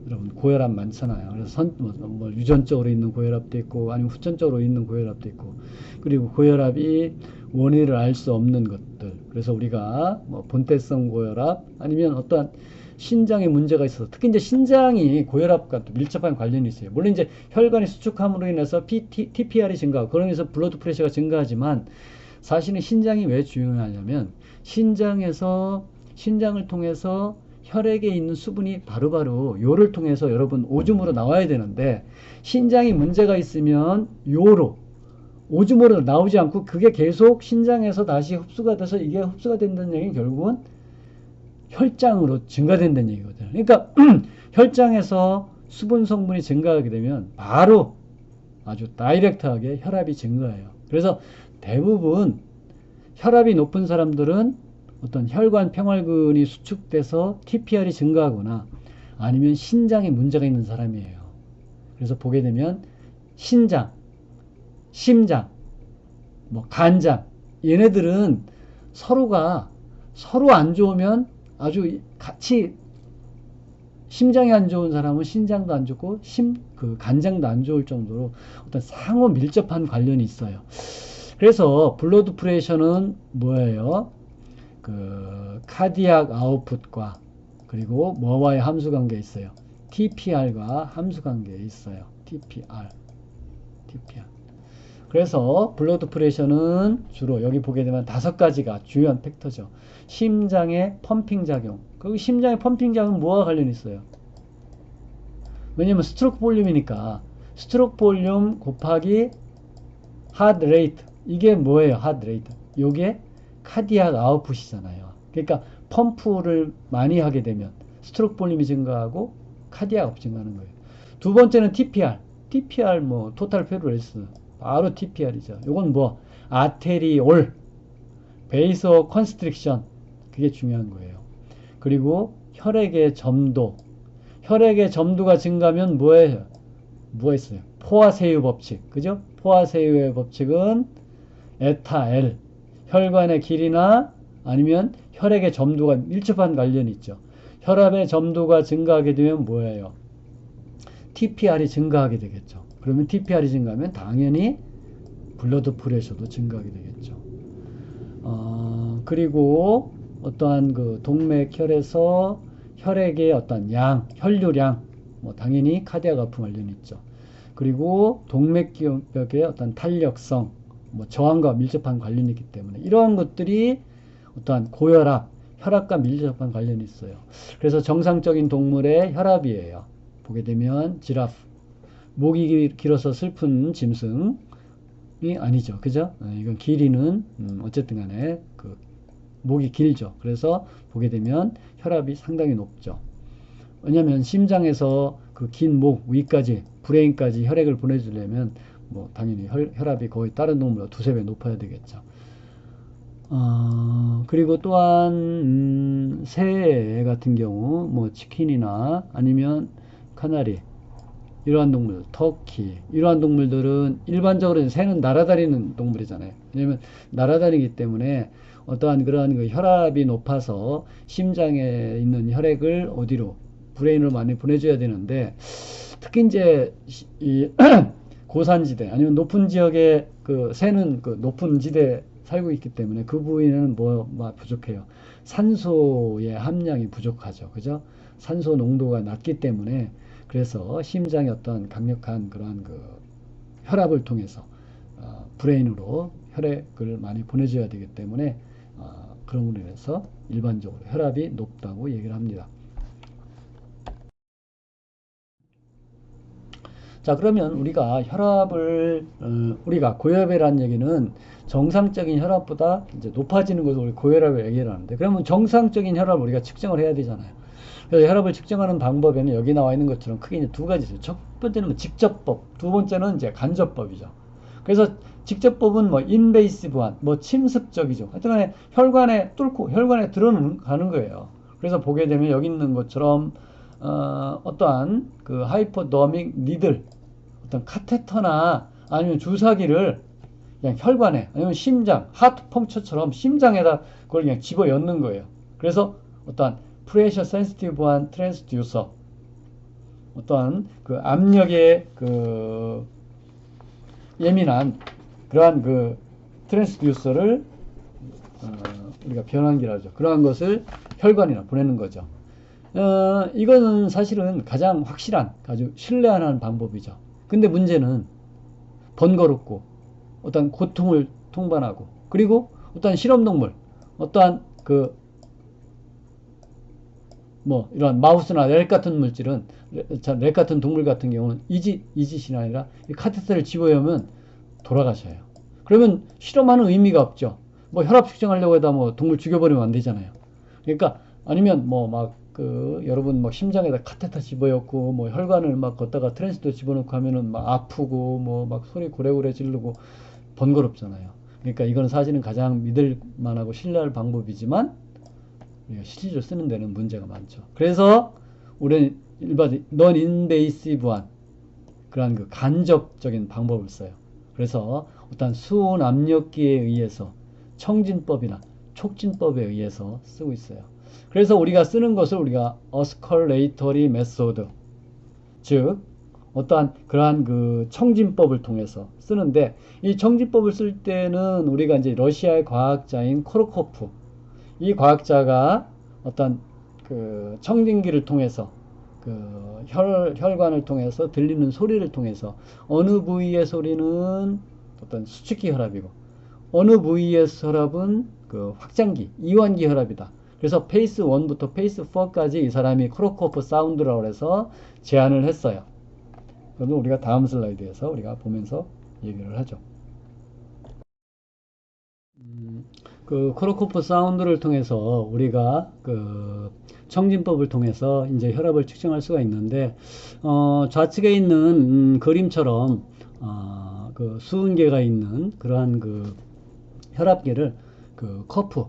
여러분 고혈압 많잖아요. 그래서 유전적으로 있는 고혈압도 있고 아니면 후천적으로 있는 고혈압도 있고 그리고 고혈압이 원인을 알 수 없는 것들. 그래서 우리가 본태성 고혈압 아니면 어떠한 신장에 문제가 있어서 특히 이제 신장이 고혈압과 또 밀접한 관련이 있어요. 물론 이제 혈관이 수축함으로 인해서 TPR이 증가하고 그러면서 블러드 프레셔가 증가하지만 사실은 신장이 왜 중요하냐면 신장을 통해서 혈액에 있는 수분이 바로바로 요를 통해서 여러분 오줌으로 나와야 되는데 신장이 문제가 있으면 오줌으로 나오지 않고 그게 계속 신장에서 다시 흡수가 돼서 이게 흡수가 된다는 얘기는 결국은 혈장으로 증가된다는 얘기거든요. 그러니까 혈장에서 수분 성분이 증가하게 되면 바로 아주 다이렉트하게 혈압이 증가해요. 그래서 대부분 혈압이 높은 사람들은 어떤 혈관 평활근이 수축돼서 TPR이 증가하거나 아니면 신장에 문제가 있는 사람이에요. 그래서 보게 되면 신장, 심장, 간장 얘네들은 서로 안 좋으면 아주 같이 심장이 안 좋은 사람은 신장도 안 좋고 간장도 안 좋을 정도로 어떤 상호 밀접한 관련이 있어요. 그래서 블러드 프레셔는 뭐예요? 카디악 아웃풋과 그리고 뭐와의 함수 관계에 있어요? TPR과 함수 관계에 있어요. TPR. 그래서 블러드 프레셔는 주로 여기 보게 되면 5가지가 주요한 팩터죠. 심장의 펌핑 작용. 그리고 심장의 펌핑 작용은 뭐와 관련이 있어요? 왜냐면 스트로크 볼륨이니까 스트로크 볼륨 곱하기 하트 레이트. 이게 뭐예요? 하트 레이트. 요게 카디악 아웃풋이잖아요. 그러니까 펌프를 많이 하게 되면 스트로크 볼륨이 증가하고 카디악 아웃풋이 증가하는 거예요. 두 번째는 TPR. TPR 토탈 페루레스. 바로 TPR이죠. 요건 아테리올, 베이서 컨스트릭션. 그게 중요한 거예요. 그리고 혈액의 점도. 혈액의 점도가 증가하면 뭐예요? 뭐가 있어요? 포화세유 법칙. 그죠? 포화세유의 법칙은 에타 L. 혈관의 길이나 아니면 혈액의 점도가 밀접한 관련이 있죠. 혈압의 점도가 증가하게 되면 뭐예요? TPR이 증가하게 되겠죠. 그러면 TPR이 증가하면 당연히 블러드 프레셔도 증가하게 되겠죠. 그리고 어떠한 그 동맥혈에서 혈액의 어떤 양, 혈류량, 뭐 당연히 카디악 아픔 관련이 있죠. 그리고 동맥벽의 어떤 탄력성, 뭐 저항과 밀접한 관련이 있기 때문에 이러한 것들이 어떠한 고혈압, 혈압과 밀접한 관련이 있어요. 그래서 정상적인 동물의 혈압이에요. 보게 되면 지라프, 목이 길어서 슬픈 짐승이 아니죠. 그죠? 이건 길이는 어쨌든 간에 그 목이 길죠. 그래서 보게 되면 혈압이 상당히 높죠. 왜냐하면 심장에서 그 긴 목 위까지 브레인까지 혈액을 보내주려면 뭐 당연히 혈압이 거의 다른 동물보다 두세 배 높아야 되겠죠. 그리고 또한 새 같은 경우 뭐 치킨이나 아니면 카나리 이러한 동물, 터키 이러한 동물들은 일반적으로 새는 날아다니는 동물이잖아요. 왜냐면 날아다니기 때문에 어떠한 그러한 그 혈압이 높아서 심장에 있는 혈액을 어디로 브레인으로 많이 보내줘야 되는데 특히 이제 이 고산지대 아니면 높은 지역에 그 새는 그 높은 지대 살고 있기 때문에 그 부위는 뭐 부족해요. 산소의 함량이 부족하죠. 그죠? 산소 농도가 낮기 때문에 그래서 심장에 어떤 강력한 그러한 그 혈압을 통해서 브레인으로 혈액을 많이 보내줘야 되기 때문에 그런 걸로 인해서 일반적으로 혈압이 높다고 얘기를 합니다. 자, 그러면 우리가 혈압을 우리가 고혈압이라는 얘기는 정상적인 혈압보다 이제 높아지는 것을 우리 고혈압을 얘기를 하는데 그러면 정상적인 혈압을 우리가 측정을 해야 되잖아요. 그래서 혈압을 측정하는 방법에는 여기 나와 있는 것처럼 크게 이제 두 가지 있어요. 첫 번째는 뭐 직접법, 두 번째는 이제 간접법이죠. 그래서 직접법은 뭐 인베이시브한, 뭐 침습적이죠. 하여튼간에 혈관에 뚫고 혈관에 들어가는 거예요. 그래서 보게 되면 여기 있는 것처럼 어떠한 그 하이포더믹 니들, 어떤 카테터나 아니면 주사기를 그냥 혈관에 아니면 심장, 하트 펑처처럼 심장에다 그걸 그냥 집어 넣는 거예요. 그래서 어떠한 프레셔 센시티브한 트랜스듀서, 어떠한 그 압력에 그 예민한 그러한 그 트랜스듀서를 우리가 변환기라 하죠. 그러한 것을 혈관이나 보내는 거죠. 이거는 사실은 가장 확실한, 아주 신뢰하는 방법이죠. 근데 문제는 번거롭고, 어떤 고통을 통반하고, 그리고 어떠한 실험동물, 어떠한 그, 뭐, 이런 마우스나 렉 같은 물질은, 렉 같은 동물 같은 경우는 이짓이 아니라 카테터를 집어넣으면 돌아가셔요. 그러면 실험하는 의미가 없죠. 뭐 혈압 측정하려고 해다 뭐 동물 죽여버리면 안 되잖아요. 그러니까 아니면 뭐 막 그 여러분 막 심장에다 카테터 집어넣고 뭐 혈관을 막 걷다가 트랜스도 집어넣고 하면은 막 아프고 뭐 막 소리 고래고래 지르고 번거롭잖아요. 그러니까 이건 사실은 가장 믿을 만하고 신뢰할 방법이지만 우리가 실질적으로 쓰는 데는 문제가 많죠. 그래서 우리는 일반 넌 인베이시브한 그러한 그 간접적인 방법을 써요. 그래서 어떤 수온 압력기에 의해서 청진법이나 촉진법에 의해서 쓰고 있어요. 그래서 우리가 쓰는 것을 우리가 어스컬레이터리 메소드, 즉 어떠한 그러한 그 청진법을 통해서 쓰는데 이 청진법을 쓸 때는 우리가 이제 러시아의 과학자인 코르코프, 이 과학자가 어떤 그 청진기를 통해서 그 혈관을 통해서 들리는 소리를 통해서 어느 부위의 소리는 어떤 수축기 혈압이고 어느 부위의 혈압은 그 확장기, 이완기 혈압이다. 그래서 페이스 1부터 페이스 4까지 이 사람이 크로코프 사운드라고 해서 제안을 했어요. 그건 우리가 다음 슬라이드에서 우리가 보면서 얘기를 하죠. 그 크로코프 사운드를 통해서 우리가 그 청진법을 통해서 이제 혈압을 측정할 수가 있는데 좌측에 있는 그림처럼 그 수은계가 있는 그러한 그 혈압계를 그 커프,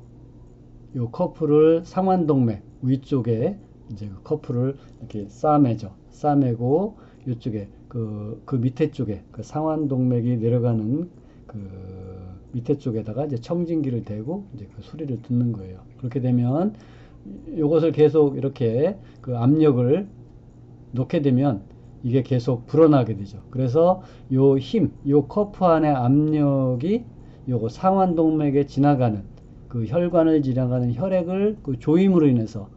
요 커프를 상완동맥 위쪽에 이제 그 커프를 이렇게 싸매죠. 싸매고 이쪽에 그 밑에 쪽에 그 상완동맥이 내려가는 그 밑에 쪽에다가 이제 청진기를 대고 이제 그 소리를 듣는 거예요. 그렇게 되면 이것을 계속 이렇게 그 압력을 놓게 되면 이게 계속 불어나게 되죠. 그래서 요 힘, 요 커프 안의 압력이 요거 상완동맥에 지나가는 그 혈관을 지나가는 혈액을 그 조임으로 인해서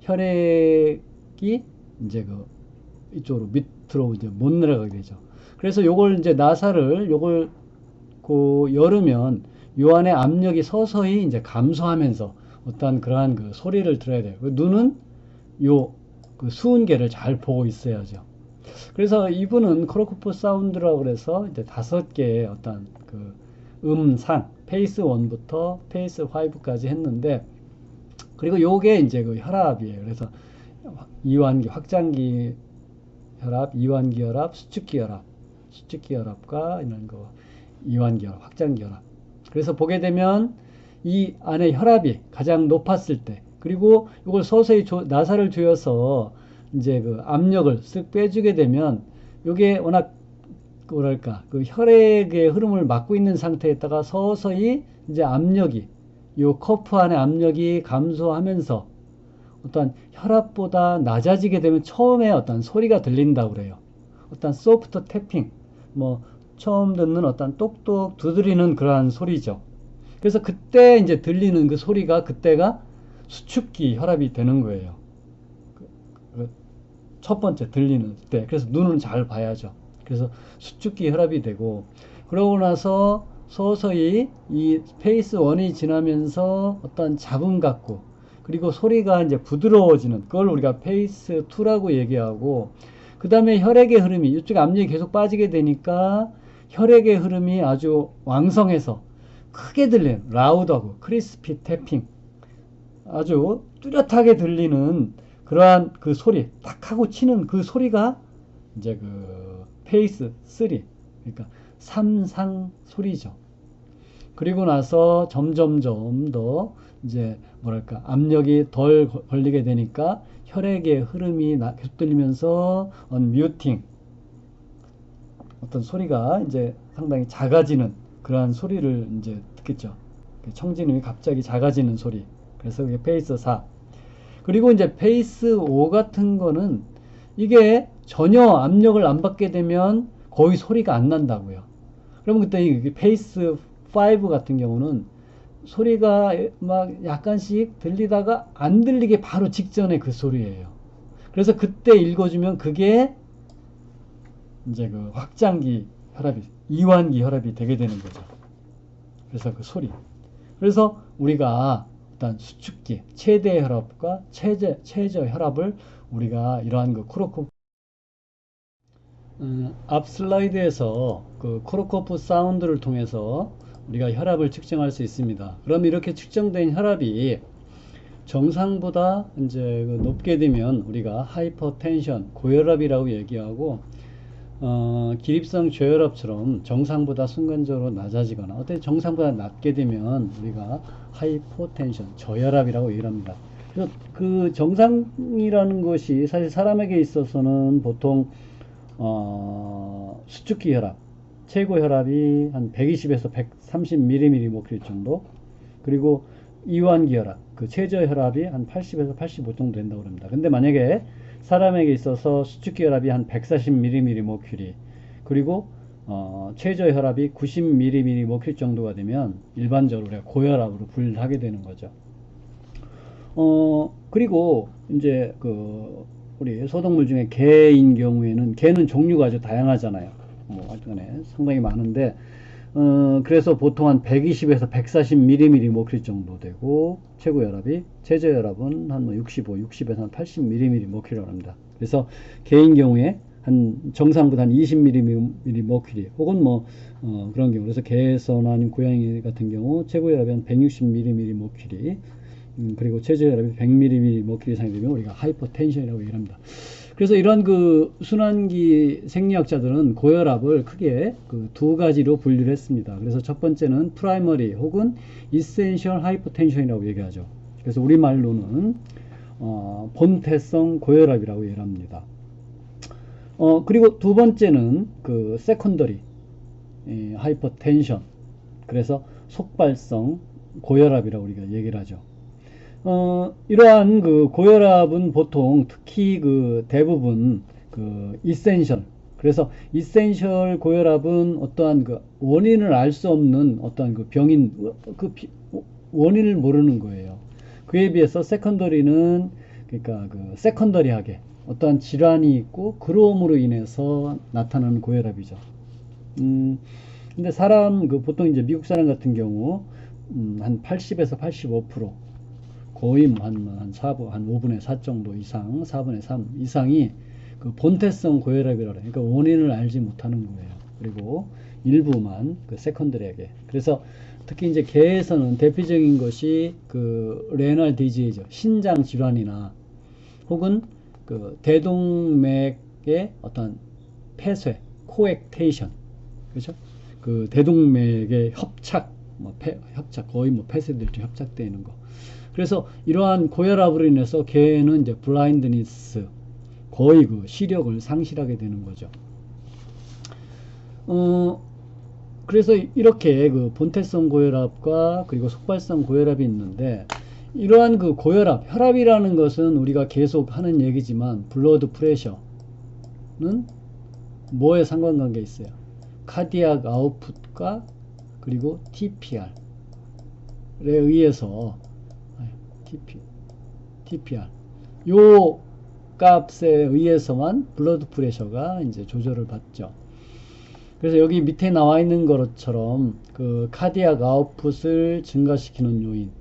혈액이 이제 그 이쪽으로 밑으로 이제 못 내려가게 되죠. 그래서 요걸 이제 나사를 요걸 그 열으면 요 안에 압력이 서서히 이제 감소하면서 어떤 그러한 그 소리를 들어야 돼요. 눈은 요 그 수은계를 잘 보고 있어야죠. 그래서 이분은 크로코프 사운드라고 그래서 이제 5개의 어떤 그 음상 페이스 1부터 페이스 5까지 했는데, 그리고 요게 이제 그 혈압이에요. 그래서 이완기, 확장기 혈압, 이완기 혈압, 수축기 혈압, 수축기 혈압과 이런 거 이완기 혈압, 확장기 혈압. 그래서 보게 되면 이 안에 혈압이 가장 높았을 때, 그리고 이걸 서서히 나사를 조여서 이제 그 압력을 쓱 빼주게 되면 이게 워낙 뭐랄까 그 혈액의 흐름을 막고 있는 상태에다가 서서히 이제 압력이 요 커프 안에 압력이 감소하면서 어떤 혈압보다 낮아지게 되면 처음에 어떤 소리가 들린다고 그래요. 어떤 소프트 태핑, 뭐 처음 듣는 어떤 똑똑 두드리는 그러한 소리죠. 그래서 그때 이제 들리는 그 소리가 그때가 수축기 혈압이 되는 거예요. 첫 번째 들리는 때. 그래서 눈은 잘 봐야죠. 그래서 수축기 혈압이 되고, 그러고 나서 서서히 이 페이스 1이 지나면서 어떤 잡음 같고, 그리고 소리가 이제 부드러워지는 그걸 우리가 페이스 2라고 얘기하고, 그 다음에 혈액의 흐름이 이쪽 압력이 계속 빠지게 되니까 혈액의 흐름이 아주 왕성해서 크게 들리는 라우드하고 크리스피 태핑, 아주 뚜렷하게 들리는 그러한 그 소리, 딱 하고 치는 그 소리가 이제 그 페이스 3, 그러니까 3상 소리죠. 그리고 나서 점점점 더 이제 뭐랄까 압력이 덜 걸리게 되니까 혈액의 흐름이 계속 들리면서 뮤팅, 어떤 소리가 이제 상당히 작아지는 그러한 소리를 이제 듣겠죠. 청진음이 갑자기 작아지는 소리. 그래서 그게 페이스 4. 그리고 이제 페이스 5 같은 거는 이게 전혀 압력을 안 받게 되면 거의 소리가 안 난다고요. 그러면 그때 이 페이스 5 같은 경우는 소리가 막 약간씩 들리다가 안 들리게 바로 직전에 그 소리예요. 그래서 그때 읽어주면 그게 이제 그 확장기 혈압이, 이완기 혈압이 되게 되는 거죠. 그래서 그 소리. 그래서 우리가 일단 수축기, 최대 혈압과 최저 혈압을 우리가 이러한 그 크로코프 앞 슬라이드에서 그 크로코프 사운드를 통해서 우리가 혈압을 측정할 수 있습니다. 그럼 이렇게 측정된 혈압이 정상보다 이제 그 높게 되면 우리가 하이퍼텐션, 고혈압이라고 얘기하고, 기립성 저혈압처럼 정상보다 순간적으로 낮아지거나 어때 정상보다 낮게 되면 우리가 하이포텐션, 저혈압이라고 얘기를 합니다. 그래서 그 정상이라는 것이 사실 사람에게 있어서는 보통 수축기 혈압, 최고 혈압이 한 120에서 130mmHg 정도, 그리고 이완기 혈압, 그 최저 혈압이 한 80에서 85 정도 된다고 합니다. 근데 만약에 사람에게 있어서 수축기 혈압이 한 140mmHg, 그리고 최저 혈압이 90mmHg 정도가 되면 일반적으로 우리가 고혈압으로 분류하게 되는 거죠. 그리고 이제 그 우리 소동물 중에 개인 경우에는, 개는 종류가 아주 다양하잖아요. 뭐 하여튼간에 상당히 많은데, 그래서 보통 한 120에서 140mmHg 정도 되고, 최고 혈압이, 최저 혈압은 한 65, 60에서 한 80mmHg라고 합니다. 그래서 개인 경우에 한 정상보다 한 20mmHg, 혹은 뭐 그런 경우, 그래서 개에서나 아니면 고양이 같은 경우 최고 혈압이 한 160mmHg, 그리고 최저 혈압이 100mmHg 이상이 되면 우리가 하이퍼텐션이라고 얘기합니다. 그래서 이런 그 순환기 생리학자들은 고혈압을 크게 그 두 가지로 분류를 했습니다. 그래서 첫 번째는 프라이머리 혹은 이센셜 하이퍼텐션이라고 얘기하죠. 그래서 우리말로는 본태성 고혈압이라고 얘기를 합니다. 그리고 두 번째는 그 세컨더리 하이퍼텐션. 그래서 속발성 고혈압이라고 우리가 얘기를 하죠. 이러한 그 고혈압은 보통 특히 그 대부분 그 이센셜, 그래서 이센셜 고혈압은 어떠한 그 원인을 알 수 없는 어떠한 그 병인 원인을 모르는 거예요. 그에 비해서 세컨더리는 그러니까 그 세컨더리하게 어떠한 질환이 있고 그로움으로 인해서 나타나는 고혈압이죠. 근데 사람 그 보통 이제 미국 사람 같은 경우 한 80에서 85% 거의 한 4분, 한 5분의 4 정도 이상, 4분의 3 이상이 그 본태성 고혈압이라고 해요. 그러니까 원인을 알지 못하는 거예요. 그리고 일부만 그 세컨더리하게. 그래서 특히 이제 개에서는 대표적인 것이 그 레날 디지즈, 신장 질환이나 혹은 그 대동맥의 어떤 폐쇄, 코액테이션, 그렇죠? 그 대동맥의 협착, 협착 거의 폐쇄될 때 협착되는 거. 그래서 이러한 고혈압으로 인해서 개는 이제 블라인드니스, 거의 그 시력을 상실하게 되는 거죠. 그래서 이렇게 그 본태성 고혈압과 그리고 속발성 고혈압이 있는데, 이러한 그 고혈압, 혈압이라는 것은 우리가 계속 하는 얘기지만 블러드 프레셔는 뭐에 상관관계 있어요? 카디악 아웃풋과 그리고 TPR에 의해서 TPR 요 값에 의해서만 블러드 프레셔가 이제 조절을 받죠. 그래서 여기 밑에 나와 있는 것처럼 그 카디악 아웃풋을 증가시키는 요인,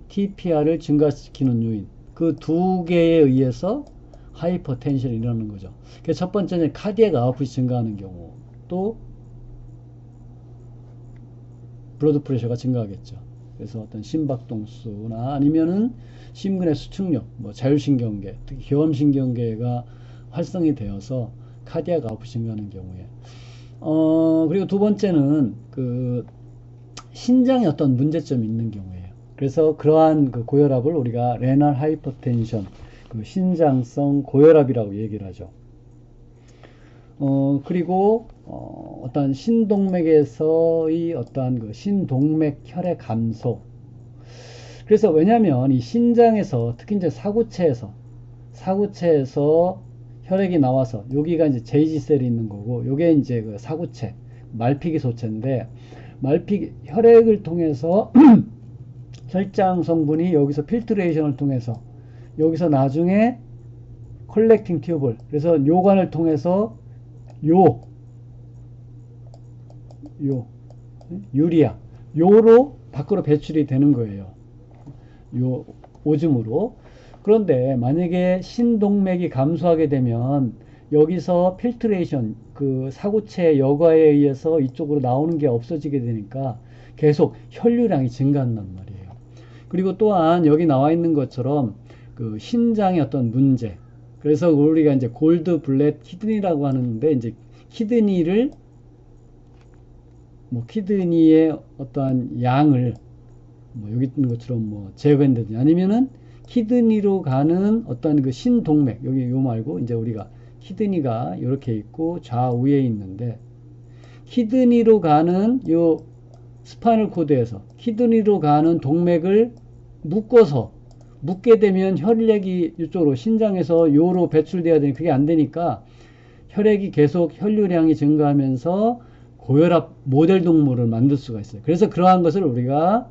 TPR을 증가시키는 요인, 그 두 개에 의해서 하이퍼텐션이 일어나는 거죠. 그래서 첫 번째는 카디악 아웃풋이 증가하는 경우, 또 블러드 프레셔가 증가하겠죠. 그래서 어떤 심박동수나 아니면은 심근의 수축력, 뭐 자율신경계, 특히 교감신경계가 활성이 되어서 카디악 아웃풋이 증가하는 경우에, 그리고 두 번째는 그 신장에 어떤 문제점이 있는 경우에요. 그래서 그러한 그 고혈압을 우리가 레날 하이퍼텐션, 그 신장성 고혈압이라고 얘기를 하죠. 그리고 어떤 신동맥에서의 어떠한 그 신동맥 혈의 감소. 그래서 왜냐하면 이 신장에서 특히 이제 사구체에서 혈액이 나와서 여기가 이제 제이지셀이 있는 거고, 요게 이제 그 사구체 말피기 소체인데, 혈액을 통해서 혈장 성분이 여기서 필트레이션을 통해서 여기서 나중에 컬렉팅 튜블, 그래서 요관을 통해서 유리아 요로 밖으로 배출이 되는 거예요. 요 오줌으로. 그런데 만약에 신동맥이 감소하게 되면 여기서 필트레이션, 그 사구체 여과에 의해서 이쪽으로 나오는 게 없어지게 되니까 계속 혈류량이 증가한단 말이에요. 그리고 또한 여기 나와 있는 것처럼 그 신장의 어떤 문제, 그래서 우리가 이제 골드 블렛 키드니라고 하는데, 이제 키드니의 어떠한 양을 여기 있는 것처럼 제거한다든지, 아니면은 키드니로 가는 어떤 그 신동맥, 여기 요 말고 이제 우리가 키드니가 이렇게 있고 좌우에 있는데, 키드니로 가는 요 스파이널 코드에서 키드니로 가는 동맥을 묶게 되면 혈액이 이쪽으로 신장에서 요로 배출돼야 되니 그게 안 되니까 혈액이 계속 혈류량이 증가하면서 고혈압 모델 동물을 만들 수가 있어요. 그래서 그러한 것을 우리가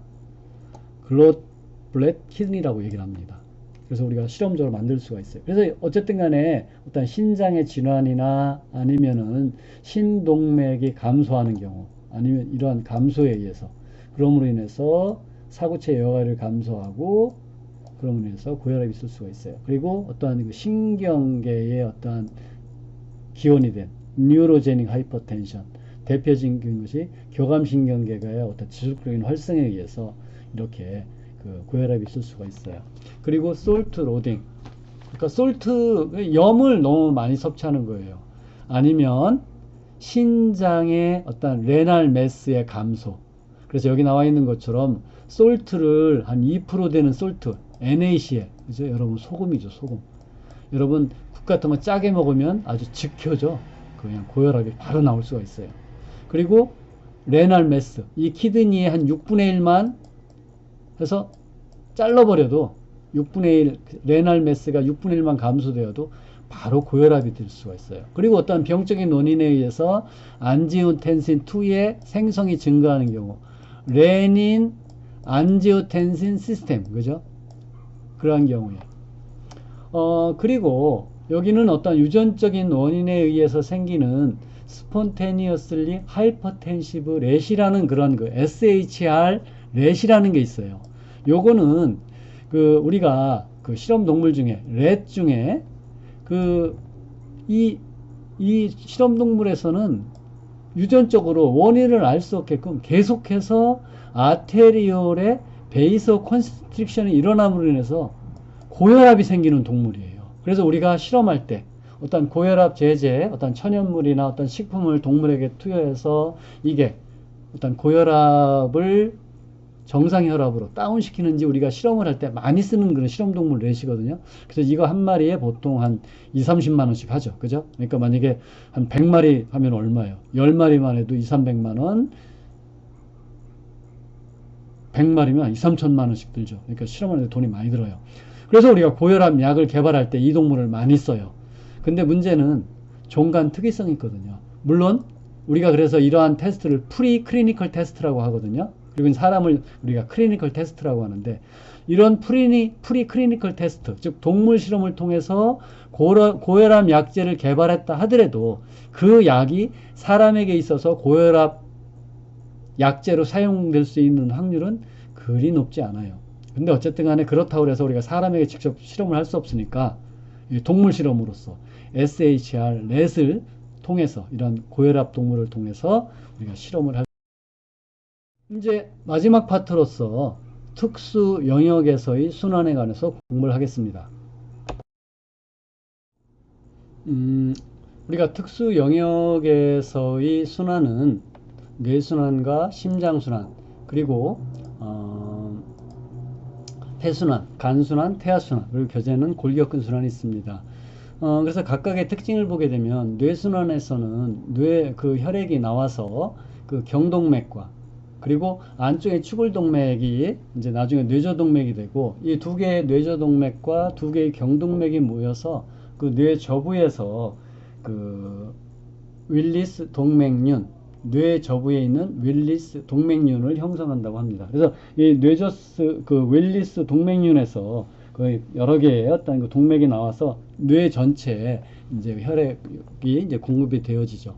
블렛 키드니라고 얘기를 합니다. 그래서 우리가 실험적으로 만들 수가 있어요. 그래서 어쨌든 간에 어떤 신장의 질환이나 아니면은 신동맥이 감소하는 경우, 아니면 이러한 감소에 의해서, 그럼으로 인해서 사구체 여과를 감소하고 그럼으로 인해서 고혈압이 있을 수가 있어요. 그리고 어떠한 그 신경계의 어떠한 기원이 된 뉴로제닉 하이퍼텐션, 대표적인 것이 교감신경계가의 어떤 지속적인 활성에 의해서 이렇게 그 고혈압이 있을 수가 있어요. 그리고 솔트 로딩, 그러니까 염을 너무 많이 섭취하는 거예요. 아니면 신장의 어떤 레날 매스의 감소. 그래서 여기 나와 있는 것처럼 솔트를 한 2% 되는 솔트, NaCl, 그죠? 여러분 소금이죠, 소금. 여러분 국 같은 거 짜게 먹으면 아주 즉효죠. 그냥 고혈압이 바로 나올 수가 있어요. 그리고 레날 매스, 이 키드니의 한 6분의 1만 해서 잘라버려도 6분의 1, 레날 매스가 6분의 1만 감소되어도 바로 고혈압이 될 수가 있어요. 그리고 어떤 병적인 원인에 의해서 안지오텐신 2의 생성이 증가하는 경우, 레닌 안지오텐신 시스템, 그죠? 그러한 경우에. 그리고 여기는 어떤 유전적인 원인에 의해서 생기는 스폰테니어슬리 하이퍼텐시브 렛이라는 그런 그 SHR 렛이라는 게 있어요. 요거는 그 우리가 그 실험 동물 중에 렛 중에 이 실험 동물에서는 유전적으로 원인을 알 수 없게끔 계속해서 아테리올의 베이서 컨스트릭션이 일어남으로 인해서 고혈압이 생기는 동물이에요. 그래서 우리가 실험할 때 어떤 고혈압 제제, 어떤 천연물이나 어떤 식품을 동물에게 투여해서 이게 어떤 고혈압을 정상혈압으로 다운시키는지 우리가 실험을 할 때 많이 쓰는 그런 실험동물 렛이거든요. 그래서 이거 한 마리에 보통 한 2, 30만 원씩 하죠. 그죠? 그러니까 만약에 한 100마리 하면 얼마예요? 10마리만 해도 2, 300만 원, 100마리면 2, 3천만 원씩 들죠. 그러니까 실험하는데 돈이 많이 들어요. 그래서 우리가 고혈압 약을 개발할 때 이 동물을 많이 써요. 근데 문제는 종간 특이성이 있거든요. 물론 우리가 그래서 이러한 테스트를 프리 클리니컬 테스트라고 하거든요. 그리고 사람을 우리가 클리니컬 테스트라고 하는데, 이런 프리 클리니컬 테스트, 즉 동물 실험을 통해서 고혈압 약제를 개발했다 하더라도 그 약이 사람에게 있어서 고혈압 약제로 사용될 수 있는 확률은 그리 높지 않아요. 근데 어쨌든 간에 그렇다고 해서 우리가 사람에게 직접 실험을 할 수 없으니까 동물 실험으로서 SHR 렛을 통해서, 이런 고혈압 동물을 통해서 우리가 실험을 할. 이제 마지막 파트로서 특수 영역에서의 순환에 관해서 공부를 하겠습니다. 우리가 특수 영역에서의 순환은 뇌순환과 심장순환, 그리고 폐순환, 간순환, 태아순환, 그리고 교재는 골격근 순환이 있습니다. 그래서 각각의 특징을 보게 되면 뇌순환에서는 그 혈액이 나와서 그 경동맥과, 그리고 안쪽에 추골동맥이 이제 나중에 뇌저동맥이 되고, 이 두 개의 뇌저동맥과 두 개의 경동맥이 모여서 그 뇌저부에서 그 윌리스 동맥륜, 뇌저부에 있는 윌리스 동맥륜을 형성한다고 합니다. 그래서 이 그 윌리스 동맥륜에서 그 여러 개의 어떤 그 동맥이 나와서 뇌 전체에 이제 혈액이 이제 공급이 되어지죠.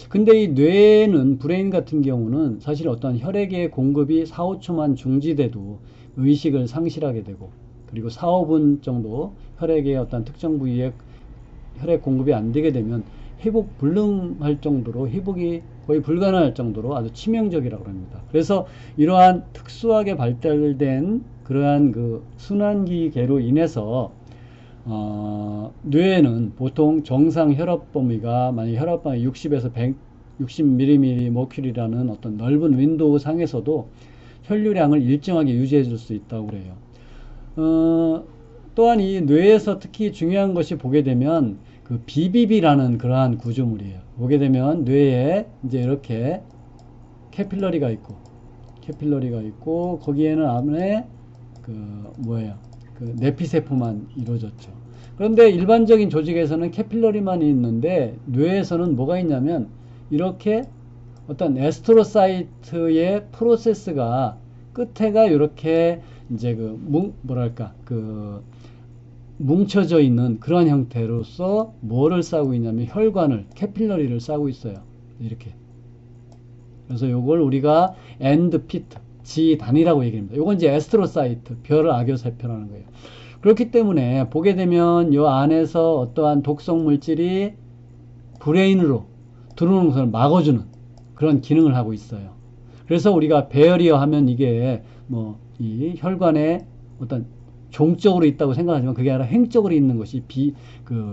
근데 이 뇌는, 브레인 같은 경우는 사실 어떤 혈액의 공급이 4, 5초만 중지돼도 의식을 상실하게 되고, 그리고 4, 5분 정도 혈액의 어떤 특정 부위에 혈액 공급이 안 되게 되면 회복 불능할 정도로, 회복이 거의 불가능할 정도로 아주 치명적이라고 합니다. 그래서 이러한 특수하게 발달된 그러한 그 순환기계로 인해서 뇌에는 보통 정상 혈압 범위가, 만약 혈압 범위 60에서 160mm 머큐리라는 어떤 넓은 윈도우 상에서도 혈류량을 일정하게 유지해 줄 수 있다고 그래요. 또한 이 뇌에서 특히 중요한 것이 보게 되면 그 BBB라는 그러한 구조물이에요. 보게 되면 뇌에 이제 이렇게 캐필러리가 있고 거기에는 안에 그 내피세포만 이루어졌죠. 그런데 일반적인 조직에서는 캐필러리만 있는데 뇌에서는 뭐가 있냐면 이렇게 어떤 에스트로사이트의 프로세스가 끝에가 이렇게 이제 뭉쳐져 있는 그런 형태로서 뭐를 싸고 있냐면 혈관을, 캐필러리를 싸고 있어요. 이렇게. 그래서 요걸 우리가 엔드피트, 지단이라고 얘기합니다. 요건 이제 에스트로사이트, 별 악요세포라는 거예요. 그렇기 때문에 보게 되면 요 안에서 어떠한 독성 물질이 브레인으로 들어오는 것을 막아주는 그런 기능을 하고 있어요. 그래서 우리가 베어리어 하면 이게 이 혈관에 어떤 종적으로 있다고 생각하지만 그게 아니라 행적으로 있는 것이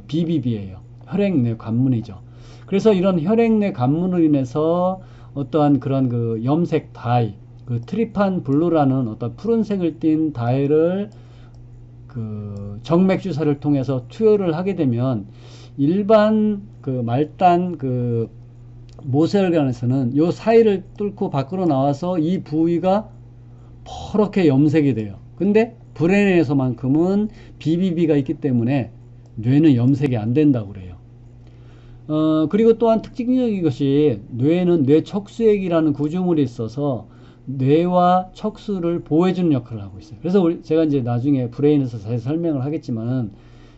BBB예요. 혈액내 관문이죠. 그래서 이런 혈액내 관문으로 인해서 어떠한 그런 그 염색 다이, 그 트리판 블루라는 어떤 푸른색을 띤 다이를 그 정맥 주사를 통해서 투여를 하게 되면 일반 그 말단 그 모세혈관에서는 요 사이를 뚫고 밖으로 나와서 이 부위가 퍼렇게 염색이 돼요. 근데 브레인에서만큼은 BBB가 있기 때문에 뇌는 염색이 안 된다고 그래요. 그리고 또한 특징적인 것이 뇌는 뇌척수액이라는 구조물이 있어서 뇌와 척수를 보호해주는 역할을 하고 있어요. 그래서 제가 이제 나중에 브레인에서 자세히 설명을 하겠지만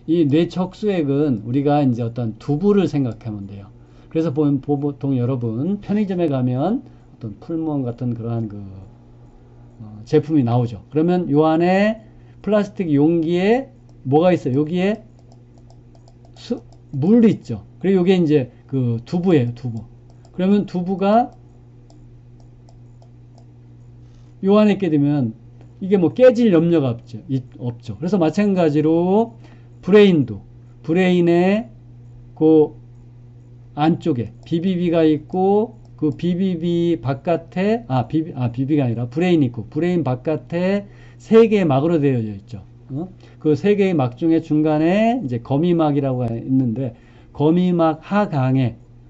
이 뇌척수액은 우리가 이제 어떤 두부를 생각하면 돼요. 그래서 보통 여러분 편의점에 가면 어떤 풀무원 같은 그러한 제품이 나오죠. 그러면 요 안에 플라스틱 용기에 뭐가 있어요? 여기에 물이 있죠. 그리고 요게 이제 그 두부예요, 두부. 그러면 두부가 요 안에 있게 되면 이게 뭐 깨질 염려가 없죠. 그래서 마찬가지로 브레인의 그 안쪽에 BBB가 있고 그 BBB 바깥에 BB가 아니라 브레인 있고 브레인 바깥에 세 개의 막으로 되어져 있죠. 그 세 개의 막 중에 중간에 이제 거미막이라고 있는데 거미막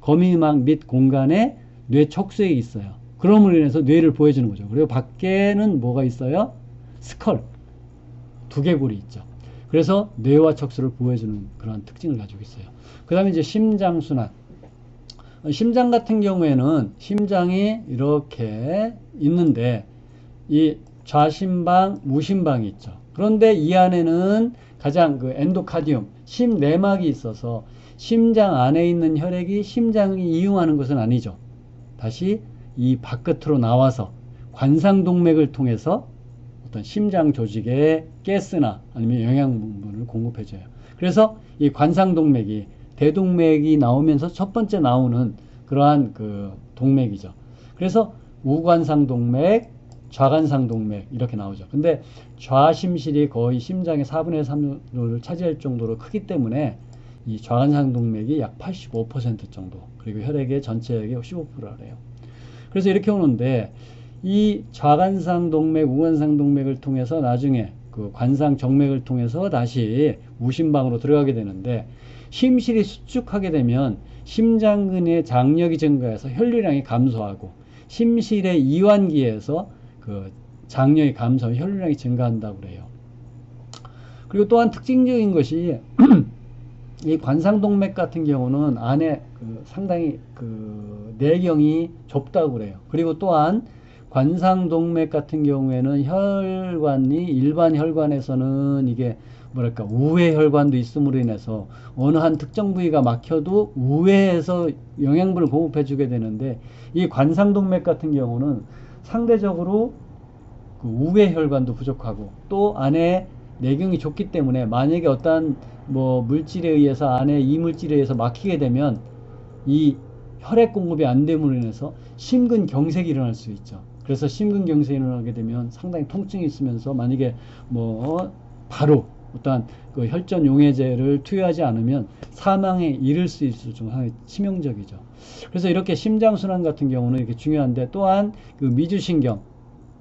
거미막 및 공간에 뇌 척수액이 있어요. 그럼으로 인해서 뇌를 보여주는 거죠. 그리고 밖에는 뭐가 있어요? 스컬, 두개골이 있죠. 그래서 뇌와 척수를 보호해주는 그런 특징을 가지고 있어요. 그 다음에 이제 심장순환. 심장 같은 경우에는 심장이 이렇게 있는데 이 좌심방, 우심방이 있죠. 그런데 이 안에는 가장 그 엔도카디움, 심내막이 있어서 심장 안에 있는 혈액이 심장이 이용하는 것은 아니죠. 다시 이 바깥으로 나와서 관상동맥을 통해서 어떤 심장 조직에 가스나 아니면 영양분을 공급해줘요. 그래서 이 관상동맥이 대동맥이 나오면서 첫 번째 나오는 그러한 그 동맥이죠. 그래서 우관상동맥, 좌관상동맥 이렇게 나오죠. 근데 좌심실이 거의 심장의 4분의 3을 차지할 정도로 크기 때문에 이 좌관상동맥이 약 85% 정도, 그리고 혈액의 전체액의 15%를 해요. 그래서 이렇게 오는데 이 좌관상동맥, 우관상동맥을 통해서 나중에 그 관상정맥을 통해서 다시 우심방으로 들어가게 되는데 심실이 수축하게 되면 심장근의 장력이 증가해서 혈류량이 감소하고 심실의 이완기에서 그 장력이 감소하면 혈류량이 증가한다고 그래요. 그리고 또한 특징적인 것이 이 관상동맥 같은 경우는 안에 상당히 내경이 좁다고 그래요. 그리고 또한 관상동맥 같은 경우에는 혈관이 일반 혈관에서는 이게 뭐랄까 우회 혈관도 있음으로 인해서 어느 한 특정 부위가 막혀도 우회해서 영양분을 공급해 주게 되는데 이 관상동맥 같은 경우는 상대적으로 그 우회 혈관도 부족하고 또 안에 내경이 좁기 때문에 만약에 어떠한 뭐 물질에 의해서 안에 이물질에 의해서 막히게 되면 이 혈액 공급이 안 됨으로 인해서 심근경색이 일어날 수 있죠. 그래서 심근경색이 일어나게 되면 상당히 통증이 있으면서 만약에 뭐 바로 어떠한 그 혈전 용해제를 투여하지 않으면 사망에 이를 수 있을 정도로 치명적이죠. 그래서 이렇게 심장순환 같은 경우는 이렇게 중요한데 또한 그 미주신경,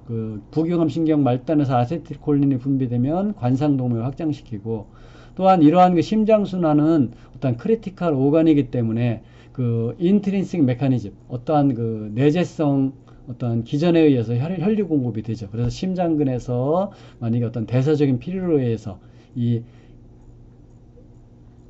그 부교감신경 말단에서 아세틸콜린이 분비되면 관상동맥을 확장시키고 또한 이러한 그 심장순환은 어떤 크리티컬 오간이기 때문에 그 인트린식 메커니즘, 어떠한 그 내재성 어떤 기전에 의해서 혈류 공급이 되죠. 그래서 심장근에서 만약에 어떤 대사적인 필요로 의해서 이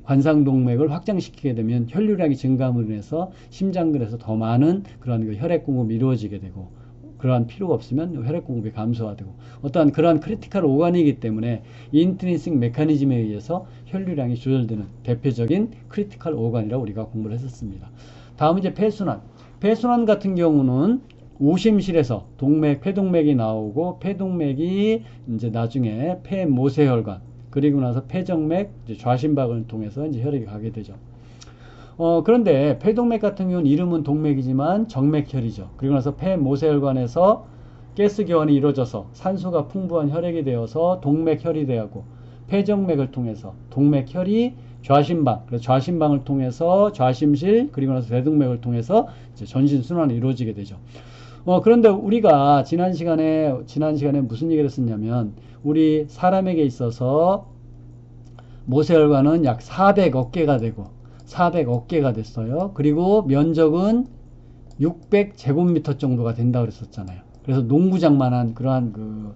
관상동맥을 확장시키게 되면 혈류량이 증가함으로 인해서 심장근에서 더 많은 그러한 그 혈액 공급이 이루어지게 되고 그러한 필요가 없으면 혈액 공급이 감소가 되고 어떠한 그러한 크리티컬 오간이기 때문에 인트린식 메커니즘에 의해서 혈류량이 조절되는 대표적인 크리티컬 오간이라고 우리가 공부를 했었습니다. 다음은 이제 폐순환. 폐순환 같은 경우는 우심실에서 폐동맥이 나오고 폐동맥이 이제 나중에 폐모세혈관 그리고 나서 폐정맥, 이제 좌심박을 통해서 이제 혈액이 가게 되죠. 그런데 폐동맥 같은 경우는 이름은 동맥이지만 정맥혈이죠. 그리고 나서 폐모세혈관에서 가스교환이 이루어져서 산소가 풍부한 혈액이 되어서 동맥혈이 되고 폐정맥을 통해서 동맥혈이 좌심방, 그래서 좌심방을 통해서 좌심실, 그리고 나서 대동맥을 통해서 이제 전신 순환이 이루어지게 되죠. 그런데 우리가 지난 시간에 무슨 얘기를 했었냐면 우리 사람에게 있어서 모세혈관은 약 400억 개가 되고 400억 개가 됐어요. 그리고 면적은 600제곱미터 정도가 된다고 그랬었잖아요. 그래서 농구장만한 그러한 그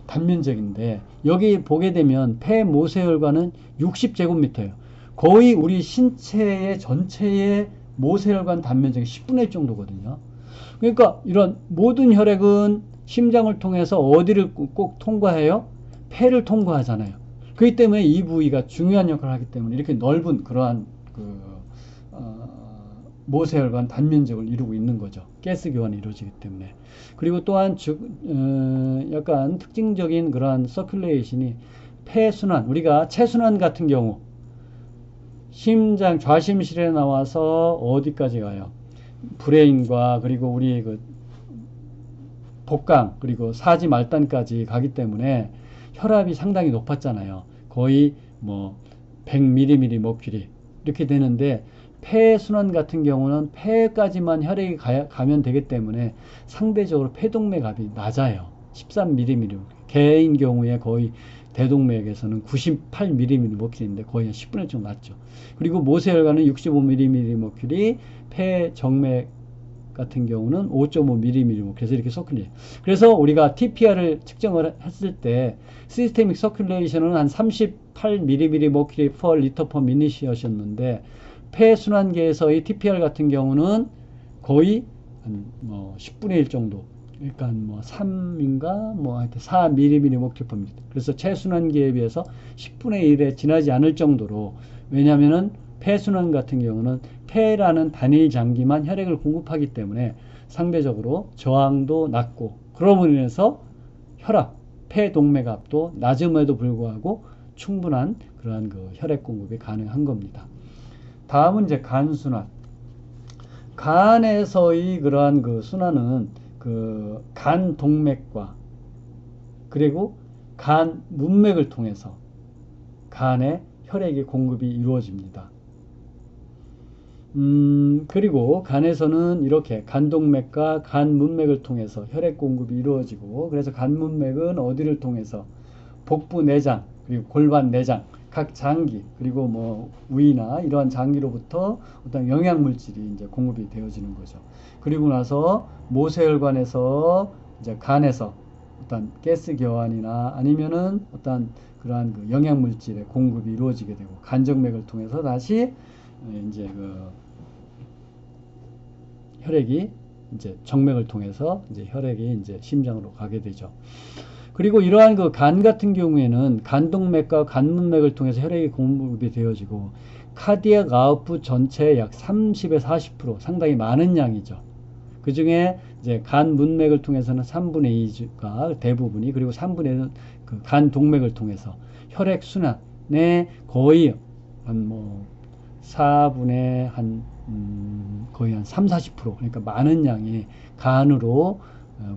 단면적인데, 여기 보게 되면 폐 모세혈관은 60제곱미터예요. 거의 우리 신체의 전체의 모세혈관 단면적이 10분의 1 정도거든요. 그러니까 이런 모든 혈액은 심장을 통해서 어디를 꼭 통과해요? 폐를 통과하잖아요. 그렇기 때문에 이 부위가 중요한 역할을 하기 때문에 이렇게 넓은 그러한 그 모세혈관 단면적을 이루고 있는 거죠. 가스 교환이 이루어지기 때문에. 그리고 또한 약간 특징적인 그러한 서큘레이션이 폐순환, 우리가 체순환 같은 경우 심장 좌심실에 나와서 어디까지 가요? 브레인과 그리고 우리 그 복강 그리고 사지 말단까지 가기 때문에 혈압이 상당히 높았잖아요. 거의 뭐 100mmmercury 이렇게 되는데, 폐순환 같은 경우는 폐까지만 혈액이 가면 되기 때문에 상대적으로 폐동맥압이 낮아요. 13mmmercury. 개인 경우에 거의 대동맥에서는 98mmmercury인데 거의 한 10분의 1 정도 낮죠. 그리고 모세혈관은 65mmmercury, 폐정맥 같은 경우는 5.5mmmercury. 그래서 이렇게 서큘레이션. 그래서 우리가 TPR을 측정을 했을 때 시스테믹 서큘레이션은 한 38mmmercury per liter per minute이었는데, 폐순환계에서의 TPR 같은 경우는 거의 한 뭐 10분의 1 정도, 그러니까 뭐 3인가 뭐 하여튼 4mmmercury per minute. 그래서 체순환계에 비해서 10분의 1에 지나지 않을 정도로, 왜냐하면은 폐순환 같은 경우는 폐라는 단일 장기만 혈액을 공급하기 때문에 상대적으로 저항도 낮고, 그러므로 인해서 혈압, 폐동맥압도 낮음에도 불구하고 충분한 그러한 그 혈액 공급이 가능한 겁니다. 다음은 이제 간순환. 간에서의 그러한 그 순환은 그 간 동맥과 그리고 간 문맥을 통해서 간에 혈액의 공급이 이루어집니다. 그리고 간에서는 이렇게 간동맥과 간문맥을 통해서 혈액 공급이 이루어지고, 그래서 간문맥은 어디를 통해서 복부 내장 그리고 골반 내장 각 장기 그리고 뭐 위나 이러한 장기로부터 어떤 영양 물질이 이제 공급이 되어지는 거죠. 그리고 나서 모세혈관에서 이제 간에서 어떤 가스 교환이나 아니면은 어떤 그러한 그 영양 물질의 공급이 이루어지게 되고, 간정맥을 통해서 다시 이제 그 혈액이 이제 정맥을 통해서 이제 혈액이 이제 심장으로 가게 되죠. 그리고 이러한 그 간 같은 경우에는 간동맥과 간문맥을 통해서 혈액이 공급이 되어지고, 카디악 아웃풋 전체의 약 30에서 40% 상당히 많은 양이죠. 그 중에 이제 간 문맥을 통해서는 3분의 2가 대부분이, 그리고 3분의 1은 그 간 동맥을 통해서 혈액 순환에 거의 한 뭐 4분의 한 거의 한 3, 40% 그러니까 많은 양이 간으로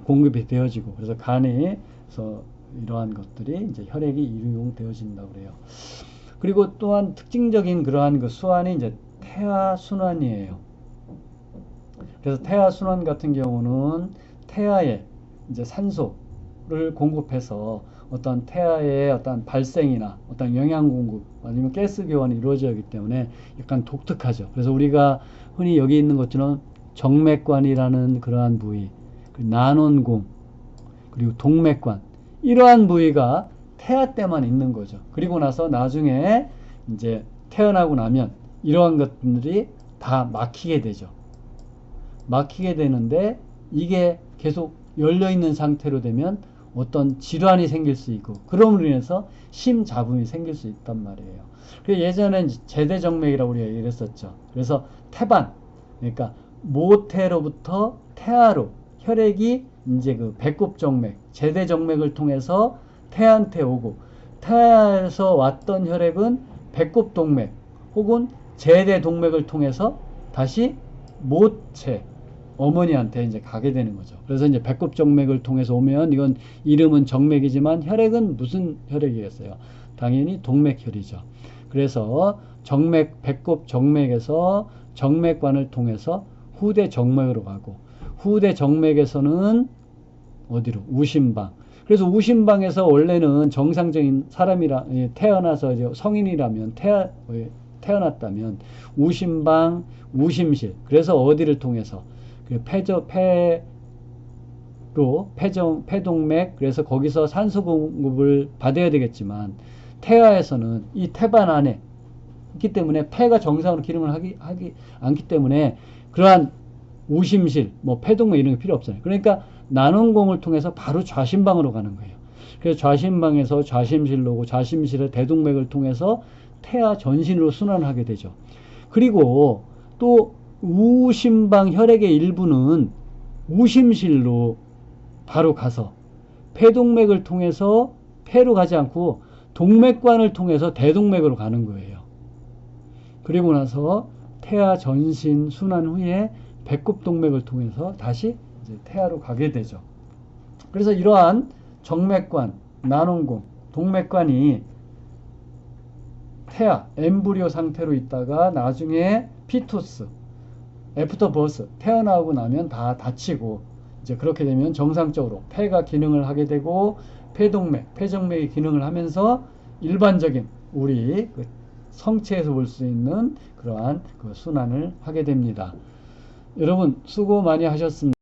공급이 되어지고, 그래서 간에서 이러한 것들이 이제 혈액이 이용되어진다고 그래요. 그리고 또한 특징적인 그러한 그 수환이 이제 태아 순환이에요. 그래서 태아 순환 같은 경우는 태아에 이제 산소를 공급해서 어떤 태아의 어떤 발생이나 어떤 영양 공급 아니면 가스 교환이 이루어지기 때문에 약간 독특하죠. 그래서 우리가 흔히 여기 있는 것처럼 정맥관이라는 그러한 부위, 난원궁, 그리고 동맥관, 이러한 부위가 태아 때만 있는 거죠. 그리고 나서 나중에 이제 태어나고 나면 이러한 것들이 다 막히게 되죠. 막히게 되는데, 이게 계속 열려 있는 상태로 되면 어떤 질환이 생길 수 있고, 그럼으로 인해서 심잡음이 생길 수 있단 말이에요. 그래서 예전엔 제대정맥이라고 우리가 얘기를 했었죠. 그래서 태반, 그러니까 모태로부터 태아로 혈액이 이제 그 배꼽정맥, 제대정맥을 통해서 태아한테 오고, 태아에서 왔던 혈액은 배꼽동맥 혹은 제대동맥을 통해서 다시 모체, 어머니한테 이제 가게 되는 거죠. 그래서 이제 배꼽정맥을 통해서 오면, 이건 이름은 정맥이지만 혈액은 무슨 혈액이겠어요? 당연히 동맥혈이죠. 그래서 정맥, 배꼽 정맥에서 정맥관을 통해서 후대 정맥으로 가고, 후대 정맥에서는 어디로? 우심방. 그래서 우심방에서 원래는 정상적인 사람이라 태어나서 이제 성인이라면 태어났다면 우심방, 우심실. 그래서 어디를 통해서? 폐동맥, 그래서 거기서 산소 공급을 받아야 되겠지만, 태아에서는 이 태반 안에 있기 때문에 폐가 정상으로 기능을 하기 않기 때문에 그러한 우심실, 뭐 폐동맥 이런 게 필요 없잖아요. 그러니까 나눔공을 통해서 바로 좌심방으로 가는 거예요. 그래서 좌심방에서 좌심실로 오고 좌심실의 대동맥을 통해서 태아 전신으로 순환을 하게 되죠. 그리고 또 우심방 혈액의 일부는 우심실로 바로 가서 폐동맥을 통해서 폐로 가지 않고 동맥관을 통해서 대동맥으로 가는 거예요. 그리고 나서 태아 전신 순환 후에 배꼽동맥을 통해서 다시 이제 태아로 가게 되죠. 그래서 이러한 정맥관, 나눔공, 동맥관이 태아, 엠브리오 상태로 있다가 나중에 피투스, 애프터 버스, 태어나고 나면 다 닫히고 이제 그렇게 되면 정상적으로 폐가 기능을 하게 되고 폐동맥, 폐정맥이 기능을 하면서 일반적인 우리 그 성체에서 볼 수 있는 그러한 그 순환을 하게 됩니다. 여러분 수고 많이 하셨습니다.